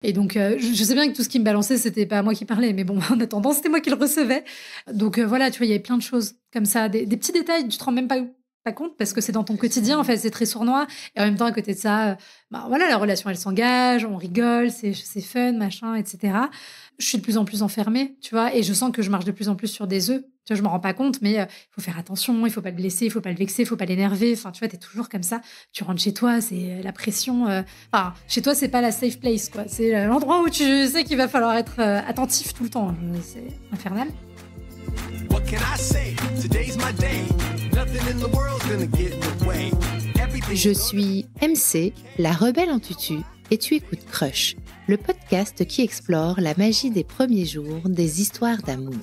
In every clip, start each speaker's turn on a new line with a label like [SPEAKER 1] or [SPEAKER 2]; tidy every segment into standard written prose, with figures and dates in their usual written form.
[SPEAKER 1] Et donc, je sais bien que tout ce qui me balançait, c'était pas moi qui parlais, mais bon, en attendant, c'était moi qui le recevais. Donc, voilà, tu vois, il y avait plein de choses comme ça, des petits détails, tu te rends même pas compte parce que c'est dans ton quotidien, en fait, c'est très sournois. Et en même temps, à côté de ça, voilà, la relation, elle s'engage, on rigole, c'est fun, machin, etc. Je suis de plus en plus enfermée, tu vois, et je sens que je marche de plus en plus sur des œufs. Tu vois, je me rends pas compte, mais il faut faire attention, il faut pas le blesser, il faut pas le vexer, il faut pas l'énerver. Enfin, tu vois, t'es toujours comme ça. Tu rentres chez toi, c'est la pression. Enfin, chez toi, c'est pas la safe place, quoi. C'est l'endroit où tu sais qu'il va falloir être attentif tout le temps. C'est infernal. What can I say? Today's my day. Nothing in the world's gonna get in the way.
[SPEAKER 2] Je suis MC, la rebelle en tutu, et tu écoutes Crush, le podcast qui explore la magie des premiers jours des histoires d'amour.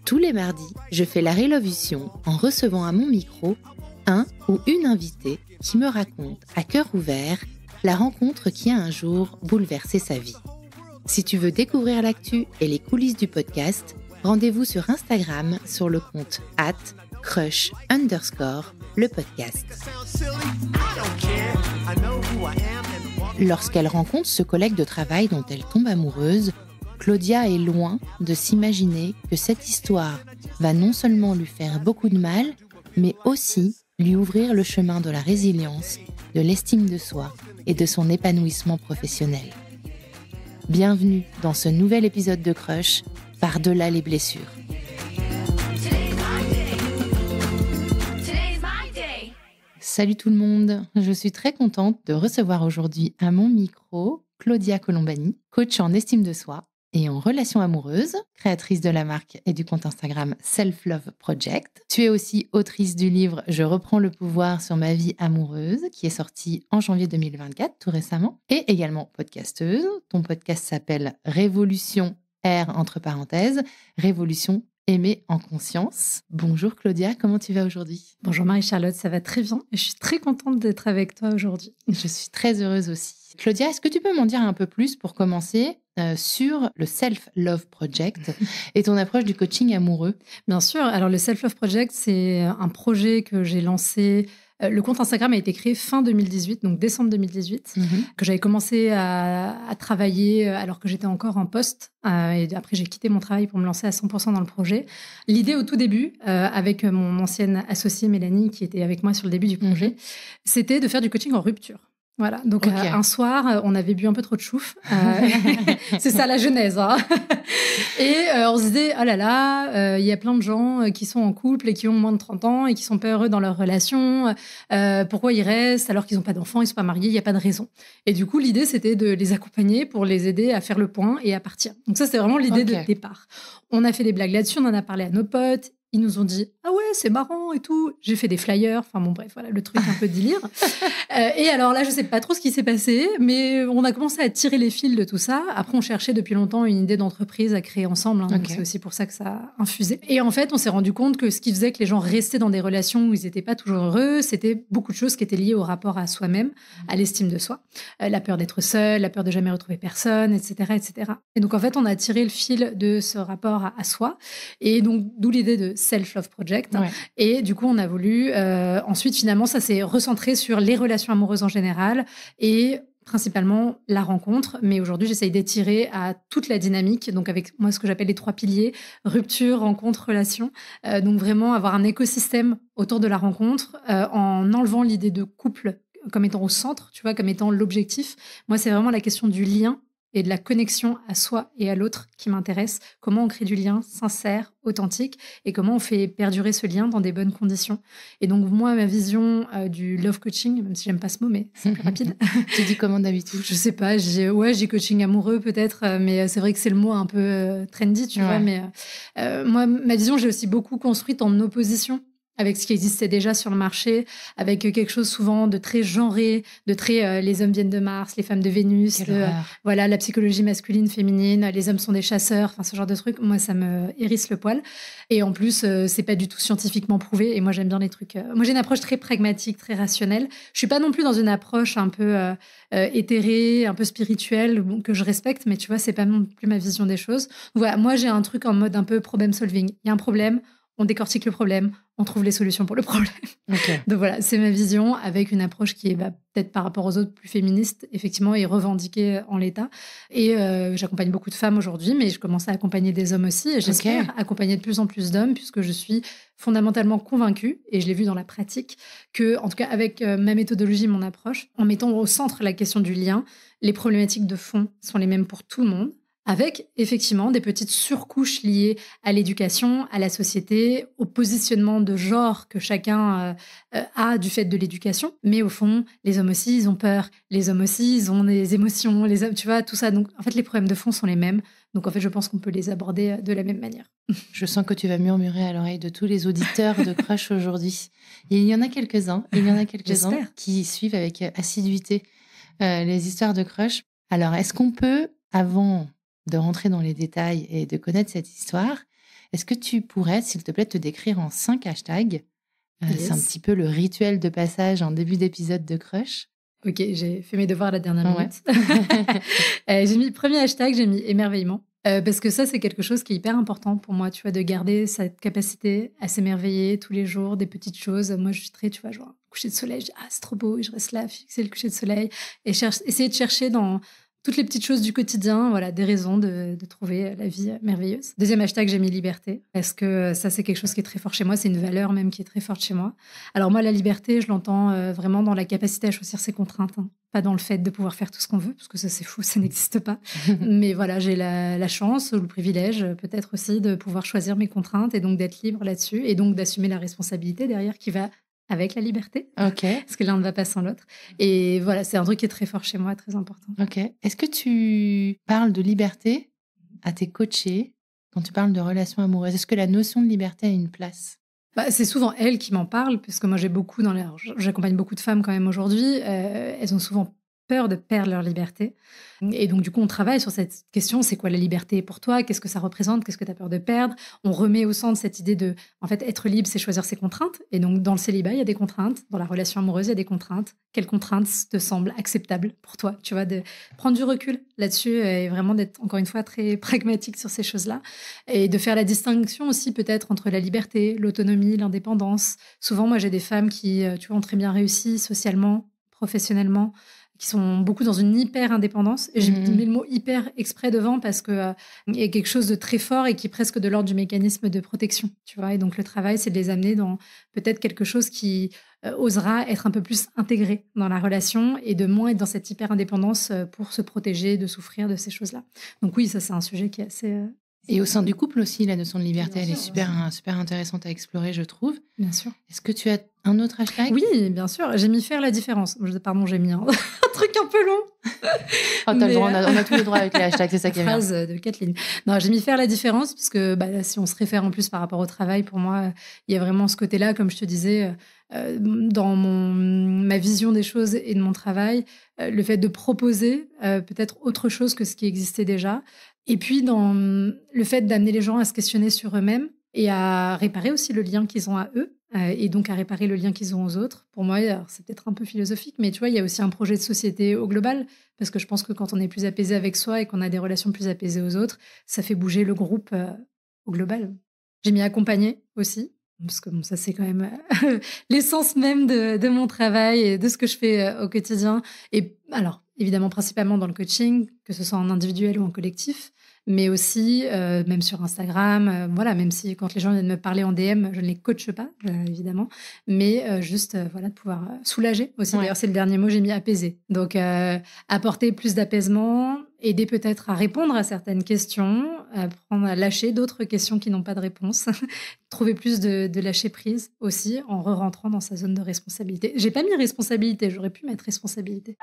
[SPEAKER 2] Tous les mardis, je fais la révolution en recevant à mon micro un ou une invitée qui me raconte à cœur ouvert la rencontre qui a un jour bouleversé sa vie. Si tu veux découvrir l'actu et les coulisses du podcast, rendez-vous sur Instagram sur le compte @crush_le podcast. Lorsqu'elle rencontre ce collègue de travail dont elle tombe amoureuse, Claudia est loin de s'imaginer que cette histoire va non seulement lui faire beaucoup de mal, mais aussi lui ouvrir le chemin de la résilience, de l'estime de soi et de son épanouissement professionnel. Bienvenue dans ce nouvel épisode de Crush, Par-delà les blessures. Salut tout le monde, je suis très contente de recevoir aujourd'hui à mon micro Claudia Colombani, coach en estime de soi et en relations amoureuses, créatrice de la marque et du compte Instagram Self Love Project. Tu es aussi autrice du livre Je reprends le pouvoir sur ma vie amoureuse, qui est sorti en janvier 2024, tout récemment, et également podcasteuse. Ton podcast s'appelle Révolution R entre parenthèses, Révolution aimer en conscience. Bonjour Claudia, comment tu vas aujourd'hui ?
[SPEAKER 1] Bonjour Marie-Charlotte, ça va très bien et je suis très contente d'être avec toi aujourd'hui.
[SPEAKER 2] Je suis très heureuse aussi. Claudia, est-ce que tu peux m'en dire un peu plus pour commencer sur le Self Love Project et ton approche du coaching amoureux ?
[SPEAKER 1] Bien sûr, alors le Self Love Project, c'est un projet que j'ai lancé. Le compte Instagram a été créé fin 2018, donc décembre 2018, que j'avais commencé à travailler alors que j'étais encore en poste. Et après, j'ai quitté mon travail pour me lancer à 100% dans le projet. L'idée au tout début, avec mon ancienne associée Mélanie, qui était avec moi sur le début du projet, c'était de faire du coaching en rupture. Voilà, donc un soir, on avait bu un peu trop de chouf. C'est ça la genèse. Hein. Et on se disait, oh là là, il y a plein de gens qui sont en couple et qui ont moins de 30 ans et qui sont pas heureux dans leur relation. Pourquoi ils restent alors qu'ils n'ont pas d'enfants, ils sont pas mariés, il n'y a pas de raison. Et du coup, l'idée, c'était de les accompagner pour les aider à faire le point et à partir. Donc ça, c'était vraiment l'idée de départ. On a fait des blagues là-dessus, on en a parlé à nos potes. Ils nous ont dit « Ah ouais, c'est marrant et tout ». J'ai fait des flyers. Enfin bon, bref, voilà, le truc un peu délire. Et alors là, je sais pas trop ce qui s'est passé, mais on a commencé à tirer les fils de tout ça. Après, on cherchait depuis longtemps une idée d'entreprise à créer ensemble. Donc c'est aussi pour ça que ça a infusé. Et en fait, on s'est rendu compte que ce qui faisait que les gens restaient dans des relations où ils n'étaient pas toujours heureux, c'était beaucoup de choses qui étaient liées au rapport à soi-même, à l'estime de soi. La peur d'être seul, la peur de jamais retrouver personne, etc., etc. Et donc, en fait, on a tiré le fil de ce rapport à soi. Et donc, d'où l'idée de Self Love Project. Ouais. Et du coup, on a voulu... ensuite, finalement, ça s'est recentré sur les relations amoureuses en général et principalement la rencontre. Mais aujourd'hui, j'essaye d'étirer à toute la dynamique. Donc, avec moi, ce que j'appelle les 3 piliers, rupture, rencontre, relation. Donc, vraiment avoir un écosystème autour de la rencontre en enlevant l'idée de couple comme étant au centre, tu vois, comme étant l'objectif. Moi, c'est vraiment la question du lien et de la connexion à soi et à l'autre qui m'intéresse. Comment on crée du lien sincère, authentique, et comment on fait perdurer ce lien dans des bonnes conditions. Et donc, moi, ma vision du love coaching, même si j'aime pas ce mot, mais c'est plus rapide.
[SPEAKER 2] Tu dis comment d'habitude ?
[SPEAKER 1] Je sais pas, j'ai coaching amoureux peut-être, mais c'est vrai que c'est le mot un peu trendy, tu vois. Mais moi, ma vision, j'ai aussi beaucoup construite en opposition avec ce qui existait déjà sur le marché, avec quelque chose souvent de très genré, de très les hommes viennent de Mars, les femmes de Vénus, voilà, la psychologie masculine, féminine, les hommes sont des chasseurs, enfin ce genre de trucs. Moi, ça me hérisse le poil. Et en plus, c'est pas du tout scientifiquement prouvé. Et moi, j'aime bien les trucs. Moi, j'ai une approche très pragmatique, très rationnelle. Je suis pas non plus dans une approche un peu éthérée, un peu spirituelle, que je respecte, mais tu vois, c'est pas non plus ma vision des choses. Voilà, moi, j'ai un truc en mode un peu problem solving. Il y a un problème. on décortique le problème, on trouve les solutions pour le problème.
[SPEAKER 2] Ok.
[SPEAKER 1] Donc voilà, c'est ma vision avec une approche qui est peut-être par rapport aux autres plus féministe, effectivement, et revendiquée en l'état. Et j'accompagne beaucoup de femmes aujourd'hui, mais je commence à accompagner des hommes aussi. Et j'espère accompagner de plus en plus d'hommes, puisque je suis fondamentalement convaincue, et je l'ai vu dans la pratique, que, en tout cas, avec ma méthodologie, mon approche, en mettant au centre la question du lien, les problématiques de fond sont les mêmes pour tout le monde, avec effectivement des petites surcouches liées à l'éducation, à la société, au positionnement de genre que chacun a du fait de l'éducation. Mais au fond, les hommes aussi, ils ont peur. Les hommes aussi, ils ont des émotions. Les hommes, tu vois, tout ça. Donc, en fait, les problèmes de fond sont les mêmes. Donc, en fait, je pense qu'on peut les aborder de la même manière.
[SPEAKER 2] Je sens que tu vas murmurer à l'oreille de tous les auditeurs de Crush aujourd'hui. Et il y en a quelques-uns qui suivent avec assiduité les histoires de Crush. Alors, est-ce qu'on peut, avant de rentrer dans les détails et de connaître cette histoire, est-ce que tu pourrais, s'il te plaît, te décrire en 5 hashtags C'est un petit peu le rituel de passage en début d'épisode de Crush.
[SPEAKER 1] Ok, j'ai fait mes devoirs à la dernière minute. J'ai mis premier hashtag, j'ai mis émerveillement. Parce que ça, c'est quelque chose qui est hyper important pour moi, tu vois, de garder cette capacité à s'émerveiller tous les jours, des petites choses. Moi, je suis très, tu vois, genre, coucher de soleil, je dis, ah, c'est trop beau, et je reste là, fixer le coucher de soleil, et essayer de chercher dans toutes les petites choses du quotidien, voilà, des raisons de trouver la vie merveilleuse. Deuxième hashtag, j'ai mis liberté, parce que ça, c'est quelque chose qui est très fort chez moi, c'est une valeur même qui est très forte chez moi. Alors moi, la liberté, je l'entends vraiment dans la capacité à choisir ses contraintes, hein. Pas dans le fait de pouvoir faire tout ce qu'on veut, parce que ça, c'est fou, ça n'existe pas. Mais voilà, j'ai la chance ou le privilège, peut-être aussi, de pouvoir choisir mes contraintes et donc d'être libre là-dessus, et donc d'assumer la responsabilité derrière qui va avec la liberté, parce que l'un ne va pas sans l'autre. Et voilà, c'est un truc qui est très fort chez moi, très important.
[SPEAKER 2] Ok. Est-ce que tu parles de liberté à tes coachés quand tu parles de relations amoureuses? Est-ce que la notion de liberté a une place?
[SPEAKER 1] C'est souvent elles qui m'en parlent, puisque moi j'accompagne beaucoup de femmes quand même aujourd'hui. Elles ont souvent peur de perdre leur liberté. Et donc, du coup, on travaille sur cette question, c'est quoi la liberté pour toi? Qu'est-ce que ça représente? Qu'est-ce que tu as peur de perdre? On remet au centre cette idée de, en fait, être libre, c'est choisir ses contraintes. Et donc, dans le célibat, il y a des contraintes. Dans la relation amoureuse, il y a des contraintes. Quelles contraintes te semblent acceptables pour toi? Tu vois, de prendre du recul là-dessus et vraiment d'être, encore une fois, très pragmatique sur ces choses-là. Et de faire la distinction aussi, peut-être, entre la liberté, l'autonomie, l'indépendance. Souvent, moi, j'ai des femmes qui, tu vois, ont très bien réussi socialement, professionnellement, qui sont beaucoup dans une hyper-indépendance. Et j'ai mis le mot hyper exprès devant parce qu'il y a quelque chose de très fort et qui est presque de l'ordre du mécanisme de protection. Tu vois, et donc, le travail, c'est de les amener dans peut-être quelque chose qui osera être un peu plus intégré dans la relation et de moins être dans cette hyper-indépendance pour se protéger, de souffrir de ces choses-là. Donc oui, ça, c'est un sujet qui est assez...
[SPEAKER 2] Et au sein du couple aussi, la notion de liberté,
[SPEAKER 1] Bien
[SPEAKER 2] elle
[SPEAKER 1] sûr,
[SPEAKER 2] est super intéressante à explorer, je trouve.
[SPEAKER 1] Bien sûr.
[SPEAKER 2] Est-ce que tu as un autre hashtag?
[SPEAKER 1] Oui, bien sûr. J'ai mis faire la différence. Pardon, j'ai mis un truc un peu long.
[SPEAKER 2] Oh, t'as le droit, on a tous les droits avec les hashtags, c'est ça qui est bien.
[SPEAKER 1] Phrase de Kathleen. Non, j'ai mis faire la différence parce que si on se réfère en plus par rapport au travail, pour moi, il y a vraiment ce côté-là, comme je te disais, dans ma vision des choses et de mon travail, le fait de proposer peut-être autre chose que ce qui existait déjà. Et puis, dans le fait d'amener les gens à se questionner sur eux-mêmes et à réparer aussi le lien qu'ils ont à eux, et donc à réparer le lien qu'ils ont aux autres. Pour moi, alors, c'est peut-être un peu philosophique, mais tu vois, il y a aussi un projet de société au global, parce que je pense que quand on est plus apaisé avec soi et qu'on a des relations plus apaisées aux autres, ça fait bouger le groupe au global. J'ai mis accompagner aussi, parce que bon, ça, c'est quand même l'essence même de mon travail et de ce que je fais au quotidien. Et alors, évidemment, principalement dans le coaching, que ce soit en individuel ou en collectif, mais aussi même sur Instagram, voilà, même si quand les gens viennent me parler en DM, je ne les coache pas, évidemment, mais juste voilà, de pouvoir soulager aussi. Ouais. D'ailleurs, c'est le dernier mot, j'ai mis apaiser. Donc, apporter plus d'apaisement, aider peut-être à répondre à certaines questions, apprendre à lâcher d'autres questions qui n'ont pas de réponse, trouver plus de lâcher prise aussi en re-rentrant dans sa zone de responsabilité. J'ai pas mis responsabilité, j'aurais pu mettre responsabilité.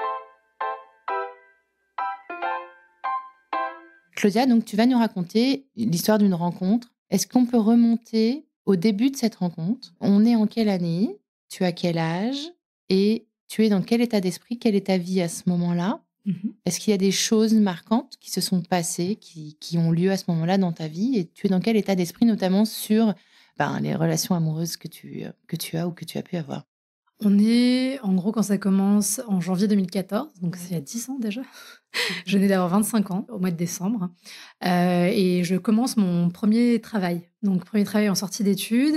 [SPEAKER 2] Claudia, donc tu vas nous raconter l'histoire d'une rencontre. Est-ce qu'on peut remonter au début de cette rencontre? On est en quelle année? Tu as quel âge? Et tu es dans quel état d'esprit? Quelle est ta vie à ce moment-là? Est-ce qu'il y a des choses marquantes qui se sont passées, qui ont lieu à ce moment-là dans ta vie? Et tu es dans quel état d'esprit, notamment sur les relations amoureuses que tu as ou que tu as pu avoir?
[SPEAKER 1] On est, en gros, quand ça commence en janvier 2014, donc c'est il y a 10 ans déjà. Je venais d'avoir 25 ans au mois de décembre et je commence mon premier travail. Donc, premier travail en sortie d'études.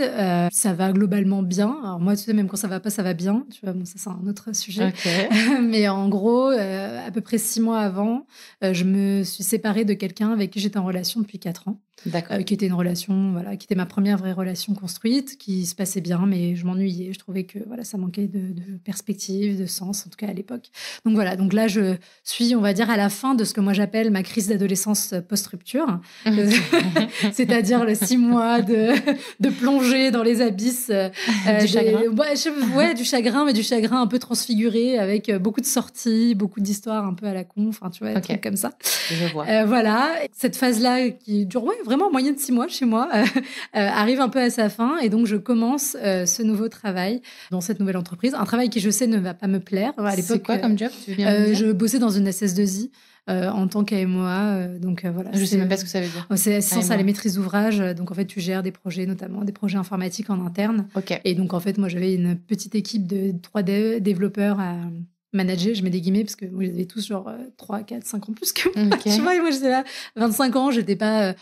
[SPEAKER 1] Ça va globalement bien. Alors, moi, tu sais, même quand ça va pas, ça va bien. Tu vois, bon, ça, c'est un autre sujet.
[SPEAKER 2] Okay.
[SPEAKER 1] Mais en gros, à peu près 6 mois avant, je me suis séparée de quelqu'un avec qui j'étais en relation depuis 4 ans. Qui était une relation, voilà, qui était ma première vraie relation construite, qui se passait bien, mais je m'ennuyais. Je trouvais que voilà, ça manquait de perspective, de sens, en tout cas à l'époque. Donc voilà, donc là, je suis, on va dire, à la fin de ce que moi j'appelle ma crise d'adolescence post-rupture. C'est-à-dire le 6 mois de plongée dans les abysses.
[SPEAKER 2] Du chagrin.
[SPEAKER 1] Ouais, du chagrin, mais du chagrin un peu transfiguré, avec beaucoup de sorties, beaucoup d'histoires un peu à la con, enfin, tu vois, des trucs comme ça.
[SPEAKER 2] Je vois.
[SPEAKER 1] Voilà, cette phase-là qui dure, vraiment en moyenne 6 mois chez moi, arrive un peu à sa fin. Et donc, je commence ce nouveau travail dans cette nouvelle entreprise. Un travail qui, je sais, ne va pas me plaire. À l'époque,
[SPEAKER 2] c'est quoi comme job, tu viens de dire?
[SPEAKER 1] Je bossais dans une SS2I. En tant qu'AMOA, donc voilà.
[SPEAKER 2] Je sais même pas ce que ça veut dire.
[SPEAKER 1] C'est sans la maîtrise d'ouvrage, donc en fait tu gères des projets, notamment des projets informatiques en interne.
[SPEAKER 2] Okay.
[SPEAKER 1] Et donc en fait moi j'avais une petite équipe de 3D développeurs à manager, je mets des guillemets parce que moi j'avais tous genre 3, 4, 5 ans plus que moi. Okay. Tu vois, et moi j'étais là, 25 ans, j'étais pas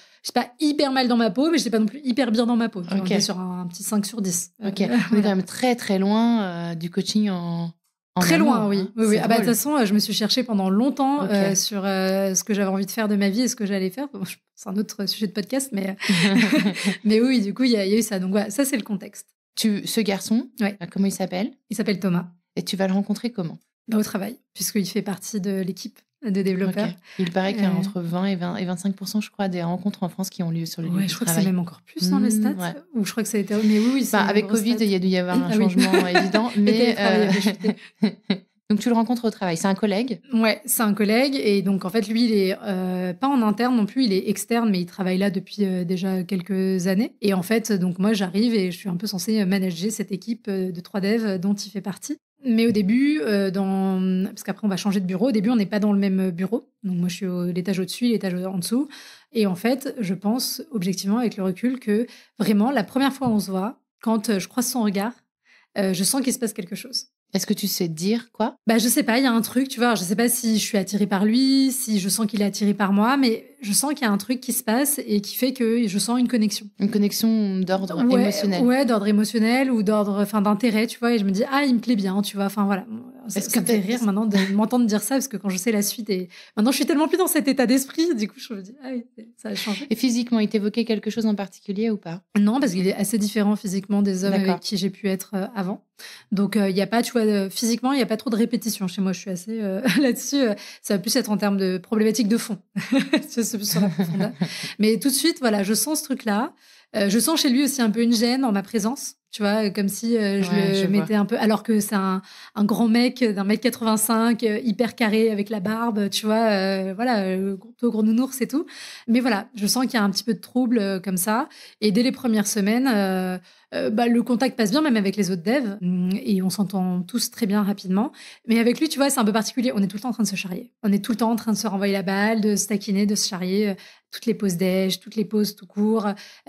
[SPEAKER 1] hyper mal dans ma peau, mais j'étais pas non plus hyper bien dans ma peau. Okay. J'étais sur un petit 5 sur 10.
[SPEAKER 2] Ok, on est quand même très très loin du coaching en
[SPEAKER 1] très
[SPEAKER 2] amour,
[SPEAKER 1] loin, oui.
[SPEAKER 2] Hein.
[SPEAKER 1] Oui. Ah bah, de toute façon, je me suis cherchée pendant longtemps sur ce que j'avais envie de faire de ma vie et ce que j'allais faire. Bon, c'est un autre sujet de podcast, mais, mais oui, du coup, il y a eu ça. Donc voilà, ça, c'est le contexte.
[SPEAKER 2] Ce garçon, comment il s'appelle ?
[SPEAKER 1] Il s'appelle Thomas.
[SPEAKER 2] Et tu vas le rencontrer comment ?
[SPEAKER 1] Au travail, puisqu'il fait partie de l'équipe de développeurs.
[SPEAKER 2] Il paraît qu'il y a entre 20 et 25%, je crois, des rencontres en France qui ont lieu sur le lieu du travail.
[SPEAKER 1] Je crois que c'est même encore plus dans le stats. Ou je crois que ça a été... Mais oui,
[SPEAKER 2] avec Covid, il y a dû y avoir un changement évident. Mais donc, tu le rencontres au travail. C'est un collègue ?
[SPEAKER 1] Ouais, c'est un collègue. Et donc, en fait, lui, il est pas en interne non plus. Il est externe, mais il travaille là depuis déjà quelques années. Et en fait, donc moi, j'arrive et je suis un peu censée manager cette équipe de 3 devs dont il fait partie. Mais au début, parce qu'après, on va changer de bureau. Au début, on n'est pas dans le même bureau. Donc, moi, je suis l'étage au-dessus, l'étage en dessous. Et en fait, je pense, objectivement, avec le recul, que vraiment, la première fois où on se voit, quand je croise son regard, je sens qu'il se passe quelque chose.
[SPEAKER 2] Est-ce que tu sais dire quoi ?
[SPEAKER 1] Bah, je sais pas, il y a un truc, tu vois. Je sais pas si je suis attirée par lui, si je sens qu'il est attiré par moi, mais je sens qu'il y a un truc qui se passe et qui fait que je sens une connexion.
[SPEAKER 2] Une connexion d'ordre émotionnel.
[SPEAKER 1] Ouais, d'ordre émotionnel ou d'intérêt, tu vois. Et je me dis, il me plaît bien, tu vois. Enfin, voilà. Ça me fait rire maintenant de m'entendre dire ça, parce que quand je sais la suite, et maintenant je suis tellement plus dans cet état d'esprit, du coup, je me dis, oui, ça a changé.
[SPEAKER 2] Et physiquement, il t'évoquait quelque chose en particulier ou pas ?
[SPEAKER 1] Non, parce qu'il est assez différent physiquement des hommes avec qui j'ai pu être avant. Donc, il n'y a pas, tu vois, physiquement, il n'y a pas trop de répétition. Chez moi, je suis assez là-dessus. Ça va plus être en termes de problématiques de fond. C'est plus sur la profondeur. Mais tout de suite, voilà, je sens ce truc-là. Je sens chez lui aussi un peu une gêne en ma présence. Tu vois, comme si je le mettais un peu... Alors que c'est un grand mec d'un 1m85, hyper carré, avec la barbe, tu vois, gros nounours et tout. Mais voilà, je sens qu'il y a un petit peu de trouble comme ça. Et dès les premières semaines... le contact passe bien, même avec les autres devs, et on s'entend tous très bien rapidement. Mais avec lui, tu vois, c'est un peu particulier. On est tout le temps en train de se charrier. On est tout le temps en train de se renvoyer la balle, de se taquiner, de se charrier. Toutes les pauses déj, toutes les pauses tout court.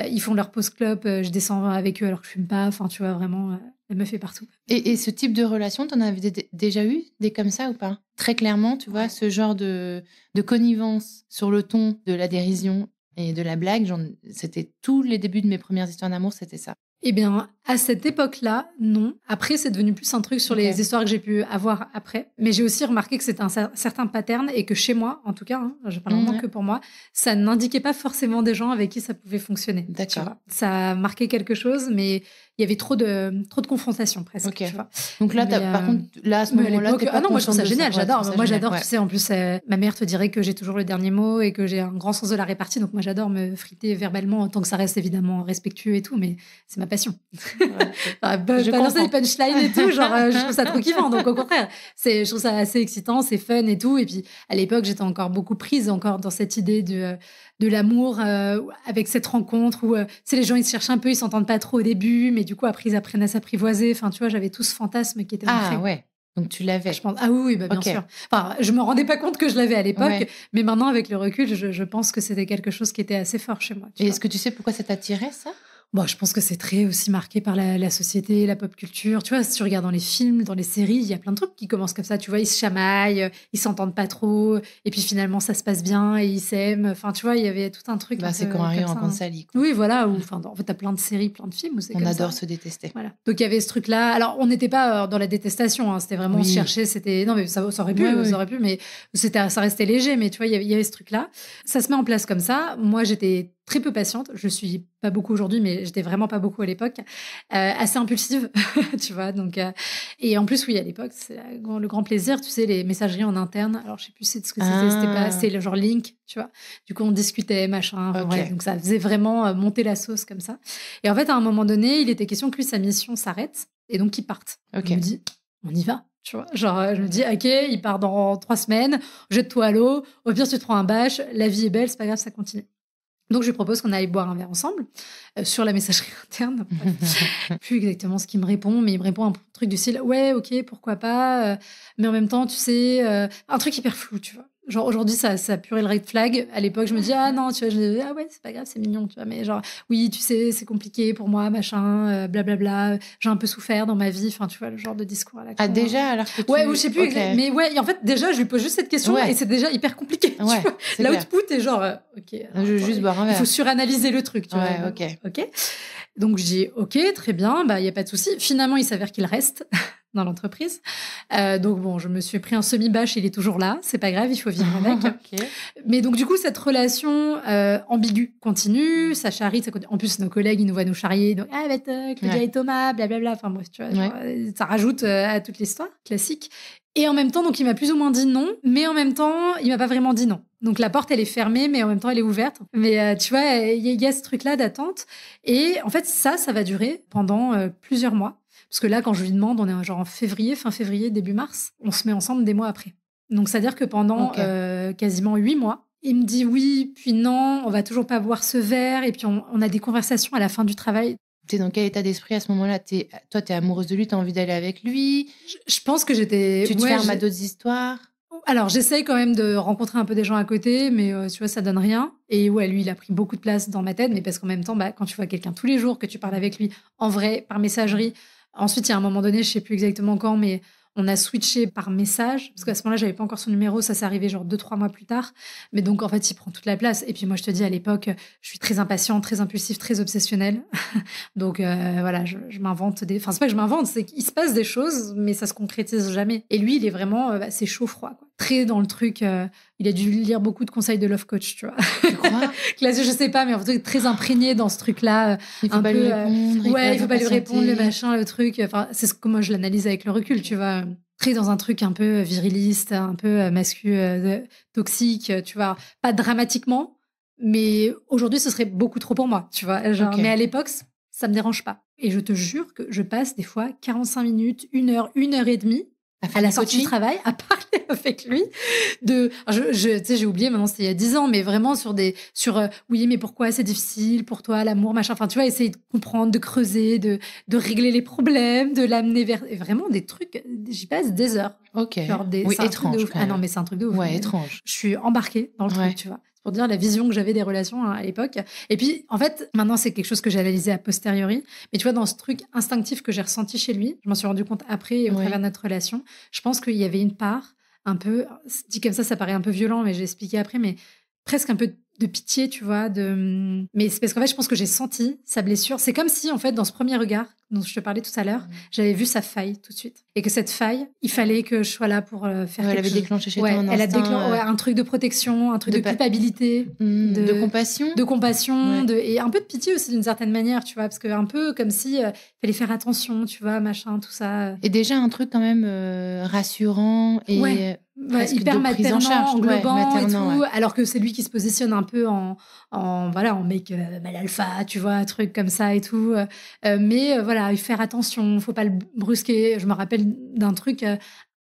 [SPEAKER 1] Ils font leur pause clope. Je descends avec eux alors que je fume pas. Enfin, tu vois, vraiment, la meuf est partout.
[SPEAKER 2] Et ce type de relation, t'en avais déjà eu des comme ça ou pas ? Très clairement, tu vois, ce genre de connivence sur le ton de la dérision et de la blague, c'était tous les débuts de mes premières histoires d'amour, c'était ça.
[SPEAKER 1] Eh bien, à cette époque-là, non. Après, c'est devenu plus un truc sur les histoires que j'ai pu avoir après. Mais j'ai aussi remarqué que c'était un certain pattern et que chez moi, en tout cas, je parle vraiment que pour moi, ça n'indiquait pas forcément des gens avec qui ça pouvait fonctionner.
[SPEAKER 2] D'accord.
[SPEAKER 1] Ça a marqué quelque chose, mais il y avait trop de confrontation presque. Tu vois.
[SPEAKER 2] Donc là, par contre, là, à ce moment-là, t'es pas
[SPEAKER 1] non, moi je trouve ça génial, j'adore. Moi j'adore,
[SPEAKER 2] ouais.
[SPEAKER 1] Tu sais, en plus, ma mère te dirait que j'ai toujours le dernier mot et que j'ai un grand sens de la répartie. Donc moi j'adore me friter verbalement, tant que ça reste évidemment respectueux et tout, mais c'est ma passion. Balancer des punchlines et tout, je trouve ça trop kiffant. Donc au contraire, je trouve ça assez excitant, c'est fun et tout. Et puis à l'époque, j'étais encore beaucoup prise encore dans cette idée de l'amour avec cette rencontre où les gens ils se cherchent un peu, ils s'entendent pas trop au début, mais du coup après ils apprennent à s'apprivoiser. Enfin tu vois, j'avais tout ce fantasme qui était ancré.
[SPEAKER 2] Ah ouais. Donc tu l'avais.
[SPEAKER 1] Je pense. Ah oui, bien sûr. Enfin, je me rendais pas compte que je l'avais à l'époque, mais maintenant avec le recul, je pense que c'était quelque chose qui était assez fort chez moi.
[SPEAKER 2] Et est-ce que tu sais pourquoi ça t'attirait ça ?
[SPEAKER 1] Bon, je pense que c'est très aussi marqué par la société, la pop culture. Tu vois, si tu regardes dans les films, dans les séries, il y a plein de trucs qui commencent comme ça. Tu vois, ils se chamaillent, ils s'entendent pas trop, et puis finalement ça se passe bien et ils s'aiment. Enfin, tu vois, il y avait tout un truc.
[SPEAKER 2] Bah, c'est quand Harry rencontre Sally.
[SPEAKER 1] Oui, voilà. Enfin, en fait, t'as plein de séries, plein de films où c'est
[SPEAKER 2] on
[SPEAKER 1] comme ça.
[SPEAKER 2] On adore se détester.
[SPEAKER 1] Voilà. Donc il y avait ce truc-là. Alors, on n'était pas dans la détestation. Hein. C'était vraiment on se cherchait. C'était non, mais ça aurait pu, ça aurait pu, mais ça restait léger. Mais tu vois, il y avait ce truc-là. Ça se met en place comme ça. Moi, j'étais très peu patiente. Je suis pas beaucoup aujourd'hui, mais j'étais vraiment pas beaucoup à l'époque. Assez impulsive, tu vois. Donc, et en plus, oui, à l'époque, c'est le grand plaisir. Tu sais, les messageries en interne. Alors, je sais plus ce que c'était. C'était le genre Link, tu vois. Du coup, on discutait, machin.
[SPEAKER 2] Okay.
[SPEAKER 1] Bref, donc, ça faisait vraiment monter la sauce comme ça. Et en fait, à un moment donné, il était question que lui, sa mission s'arrête et donc qu'il parte.
[SPEAKER 2] Okay.
[SPEAKER 1] Je me dis, on y va. Tu vois, genre, je me dis, ok, il part dans 3 semaines, jette-toi à l'eau. Au pire, tu te prends un bâche. La vie est belle, c'est pas grave, ça continue. Donc, je lui propose qu'on aille boire un verre ensemble sur la messagerie interne. Plus exactement ce qu'il me répond, mais il me répond un truc du style « Ouais, ok, pourquoi pas mais en même temps, tu sais, un truc hyper flou, tu vois. Genre, aujourd'hui, ça purait le red flag. À l'époque, je me dis « Ah non, tu vois, ah ouais, c'est pas grave, c'est mignon, tu vois. » Mais genre, oui, tu sais, c'est compliqué pour moi, machin, blablabla. J'ai un peu souffert dans ma vie. Enfin, tu vois, le genre de discours à la con.
[SPEAKER 2] Ah, déjà, alors que tu...
[SPEAKER 1] Ouais, ou je sais plus exactement. Mais ouais, et en fait, déjà, je lui pose juste cette question et c'est déjà hyper compliqué. Tu vois. L'output est genre, ok. Alors,
[SPEAKER 2] je veux juste boire un verre.
[SPEAKER 1] Il faut suranalyser le truc, tu vois.
[SPEAKER 2] Ok.
[SPEAKER 1] Donc, je dis, ok, très bien, bah, il n'y a pas de souci. Finalement, il s'avère qu'il reste dans l'entreprise. Donc, bon, je me suis pris un semi-bâche, il est toujours là. C'est pas grave, il faut vivre avec.
[SPEAKER 2] Okay.
[SPEAKER 1] Mais donc, du coup, cette relation ambiguë continue, ça charrie. En plus, nos collègues, ils nous voient nous charrier. Donc, Claudia et Thomas, blablabla. Enfin, bref, tu vois, genre, ça rajoute à toute l'histoire classique. Et en même temps, donc, il m'a plus ou moins dit non, mais en même temps, il m'a pas vraiment dit non. Donc, la porte, elle est fermée, mais en même temps, elle est ouverte. Mais tu vois, il y a ce truc-là d'attente. Et en fait, ça va durer pendant plusieurs mois. Parce que là, quand je lui demande, on est genre en février, fin février, début mars, on se met ensemble des mois après. Donc, c'est-à-dire que pendant quasiment 8 mois, il me dit oui, puis non, on va toujours pas boire ce verre. Et puis, on a des conversations à la fin du travail.
[SPEAKER 2] T'es dans quel état d'esprit à ce moment-là? Toi, t'es amoureuse de lui, t'as envie d'aller avec lui?
[SPEAKER 1] Je pense que j'étais...
[SPEAKER 2] Tu te fermes à d'autres histoires?
[SPEAKER 1] Alors, j'essaye quand même de rencontrer un peu des gens à côté, mais tu vois, ça donne rien. Et ouais, lui, il a pris beaucoup de place dans ma tête, mais parce qu'en même temps, quand tu vois quelqu'un tous les jours, que tu parles avec lui en vrai, par messagerie. Ensuite, il y a un moment donné, je sais plus exactement quand, mais on a switché par message, parce qu'à ce moment-là, j'avais pas encore son numéro, ça s'est arrivé genre 2-3 mois plus tard. Mais donc, en fait, il prend toute la place. Et puis moi, je te dis, à l'époque, je suis très impatiente, très impulsive, très obsessionnelle. Donc, voilà, je m'invente des... Enfin, c'est pas que je m'invente, c'est qu'il se passe des choses, mais ça se concrétise jamais. Et lui, il est vraiment... c'est chaud-froid, quoi. Très dans le truc... il a dû lire beaucoup de conseils de love coach, tu vois.
[SPEAKER 2] Tu crois?
[SPEAKER 1] Classe, je sais pas, mais en fait, très imprégné dans ce truc-là.
[SPEAKER 2] Il faut pas lui répondre.
[SPEAKER 1] Ouais, il faut pas lui répondre, le machin, le truc. Enfin, c'est comment je l'analyse avec le recul, tu vois. Très dans un truc un peu viriliste, un peu toxique, tu vois. Pas dramatiquement, mais aujourd'hui, ce serait beaucoup trop pour moi, tu vois. Genre, mais à l'époque, ça me dérange pas. Et je te jure que je passe des fois 45 minutes, 1 heure, 1 heure et demie à la sortie du travail, à parler avec lui tu sais, j'ai oublié maintenant, c'était il y a 10 ans, mais vraiment sur oui, mais pourquoi c'est difficile pour toi, l'amour, machin. Enfin, tu vois, essayer de comprendre, de creuser, de régler les problèmes, de l'amener vers, vraiment des trucs, j'y passe des heures.
[SPEAKER 2] Ok.
[SPEAKER 1] Genre
[SPEAKER 2] oui, étrange.
[SPEAKER 1] Ah non, mais c'est un truc de ouf.
[SPEAKER 2] Ouais, étrange.
[SPEAKER 1] Je suis embarquée dans le truc, tu vois. Pour dire la vision que j'avais des relations à l'époque. Et puis, en fait, maintenant, c'est quelque chose que j'ai analysé a posteriori. Mais tu vois, dans ce truc instinctif que j'ai ressenti chez lui, je m'en suis rendu compte après, au travers de notre relation, je pense qu'il y avait une part un peu, dit comme ça paraît un peu violent, mais j'ai expliqué après, mais presque un peu de pitié, tu vois. Mais c'est parce qu'en fait, je pense que j'ai senti sa blessure. C'est comme si, en fait, dans ce premier regard dont je te parlais tout à l'heure, j'avais vu sa faille tout de suite. Et que cette faille, il fallait que je sois là pour faire quelque chose.
[SPEAKER 2] Elle avait déclenché chez toi un
[SPEAKER 1] elle
[SPEAKER 2] instinct,
[SPEAKER 1] a un truc de protection, un truc de culpabilité.
[SPEAKER 2] De compassion.
[SPEAKER 1] De compassion, et un peu de pitié aussi, d'une certaine manière, tu vois. Parce que un peu comme si fallait faire attention, tu vois, machin, tout ça.
[SPEAKER 2] Et déjà un truc quand même rassurant et...
[SPEAKER 1] hyper maternant, englobant et tout,
[SPEAKER 2] ouais.
[SPEAKER 1] Alors que c'est lui qui se positionne un peu en mec mal alpha, tu vois, truc comme ça et tout. Mais voilà, faire attention, faut pas le brusquer. Je me rappelle d'un truc.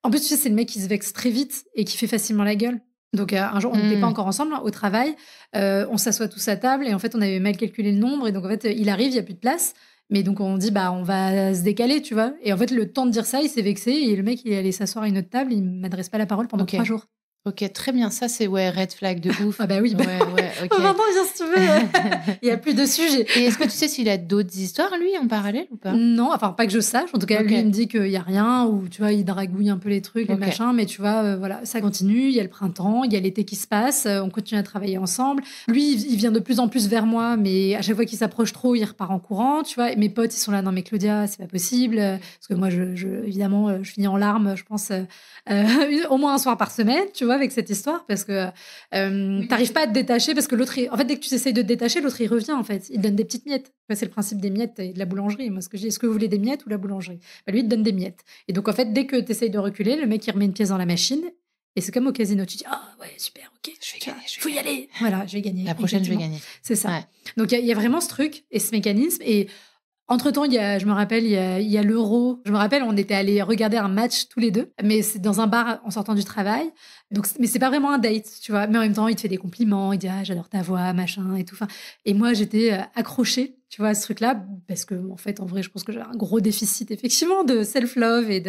[SPEAKER 1] En plus, tu sais, c'est le mec qui se vexe très vite et qui fait facilement la gueule. Donc, un jour, on n'était pas encore ensemble, au travail. On s'assoit tous à table et en fait, on avait mal calculé le nombre. Et donc, en fait, il arrive, il n'y a plus de place. Mais donc, on dit, on va se décaler, tu vois. Et en fait, le temps de dire ça, il s'est vexé. Et le mec, il est allé s'asseoir à une autre table. Il ne m'adresse pas la parole pendant 3 jours.
[SPEAKER 2] Ok, très bien. Ça, c'est red flag de ouf.
[SPEAKER 1] Ah bah oui.
[SPEAKER 2] Ouais, ok.
[SPEAKER 1] Maintenant, si tu veux, il n'y a plus de sujet.
[SPEAKER 2] Et est-ce que tu sais s'il a d'autres histoires, lui, en parallèle ou pas?
[SPEAKER 1] Non, enfin, pas que je sache. En tout cas, lui, il me dit qu'il n'y a rien, ou tu vois, il dragouille un peu les trucs, les machins, mais tu vois, voilà, ça continue. Il y a le printemps, il y a l'été qui se passe, on continue à travailler ensemble. Lui, il vient de plus en plus vers moi, mais à chaque fois qu'il s'approche trop, il repart en courant, tu vois. Et mes potes, ils sont là, non, mais Claudia, c'est pas possible. Parce que moi, évidemment, je finis en larmes, je pense, au moins un soir par semaine, tu vois, avec cette histoire, parce que t'arrives pas à te détacher, parce que l'autre, en fait, dès que tu essayes de te détacher, l'autre, il revient, en fait. Il donne des petites miettes. C'est le principe des miettes et de la boulangerie. Moi, ce que je dis, est-ce que vous voulez des miettes ou la boulangerie? Lui, il te donne des miettes. Et donc, en fait, dès que tu essayes de reculer, le mec, il remet une pièce dans la machine. Et c'est comme au casino. Tu dis, ah ouais, super, ok,
[SPEAKER 2] je vais gagner.
[SPEAKER 1] Faut y aller. Voilà, je vais gagner.
[SPEAKER 2] La prochaine, exactement. Je vais gagner.
[SPEAKER 1] C'est ça.
[SPEAKER 2] Ouais.
[SPEAKER 1] Donc, il y a vraiment ce truc et ce mécanisme. Et entre-temps, je me rappelle, il y a l'Euro. Je me rappelle, on était allés regarder un match tous les deux, mais c'est dans un bar en sortant du travail. Donc, mais c'est pas vraiment un date, tu vois. Mais en même temps, il te fait des compliments, il dit j'adore ta voix, machin et tout. Enfin, et moi, j'étais accrochée, tu vois, à ce truc-là, parce que en fait, en vrai, je pense que j'ai un gros déficit effectivement de self-love et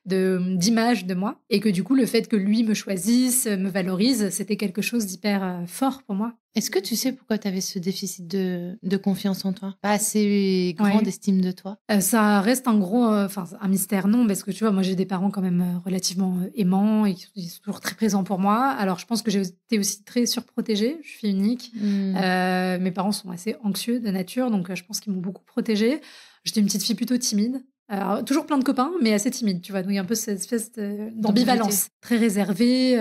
[SPEAKER 1] d'image de moi, et que du coup, le fait que lui me choisisse, me valorise, c'était quelque chose d'hyper fort pour moi.
[SPEAKER 2] Est-ce que tu sais pourquoi tu avais ce déficit de confiance en toi? Pas assez grande estime de toi?
[SPEAKER 1] Ça reste un mystère, non, parce que tu vois, moi j'ai des parents quand même relativement aimants et qui sont toujours très présents pour moi. Alors je pense que j'ai été aussi très surprotégée, je suis fille unique. Mes parents sont assez anxieux de nature, donc je pense qu'ils m'ont beaucoup protégée. J'étais une petite fille plutôt timide. Alors, toujours plein de copains, mais assez timide, tu vois. Donc, il y a un peu cette espèce d'ambivalence. Très réservée.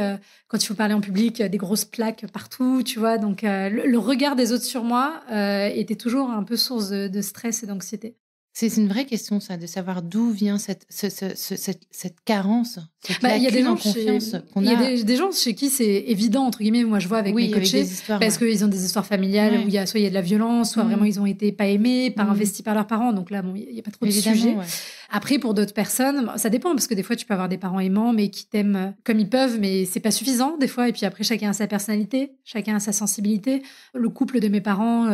[SPEAKER 1] Quand il faut parler en public, des grosses plaques partout, tu vois. Donc, le regard des autres sur moi était toujours un peu source de stress et d'anxiété.
[SPEAKER 2] C'est une vraie question, ça, de savoir d'où vient cette carence, cette lacune en confiance qu'on a.
[SPEAKER 1] Il y a des gens chez qui c'est évident, entre guillemets, moi je vois avec mes coachés, parce qu'ils ont des histoires familiales où soit il y a de la violence, soit vraiment ils ont été pas aimés, pas investis par leurs parents. Donc là, bon, il n'y a pas trop de sujet. Ouais. Après, pour d'autres personnes, ça dépend, parce que des fois, tu peux avoir des parents aimants, mais qui t'aiment comme ils peuvent, mais c'est pas suffisant, des fois. Et puis après, chacun a sa personnalité, chacun a sa sensibilité. Le couple de mes parents,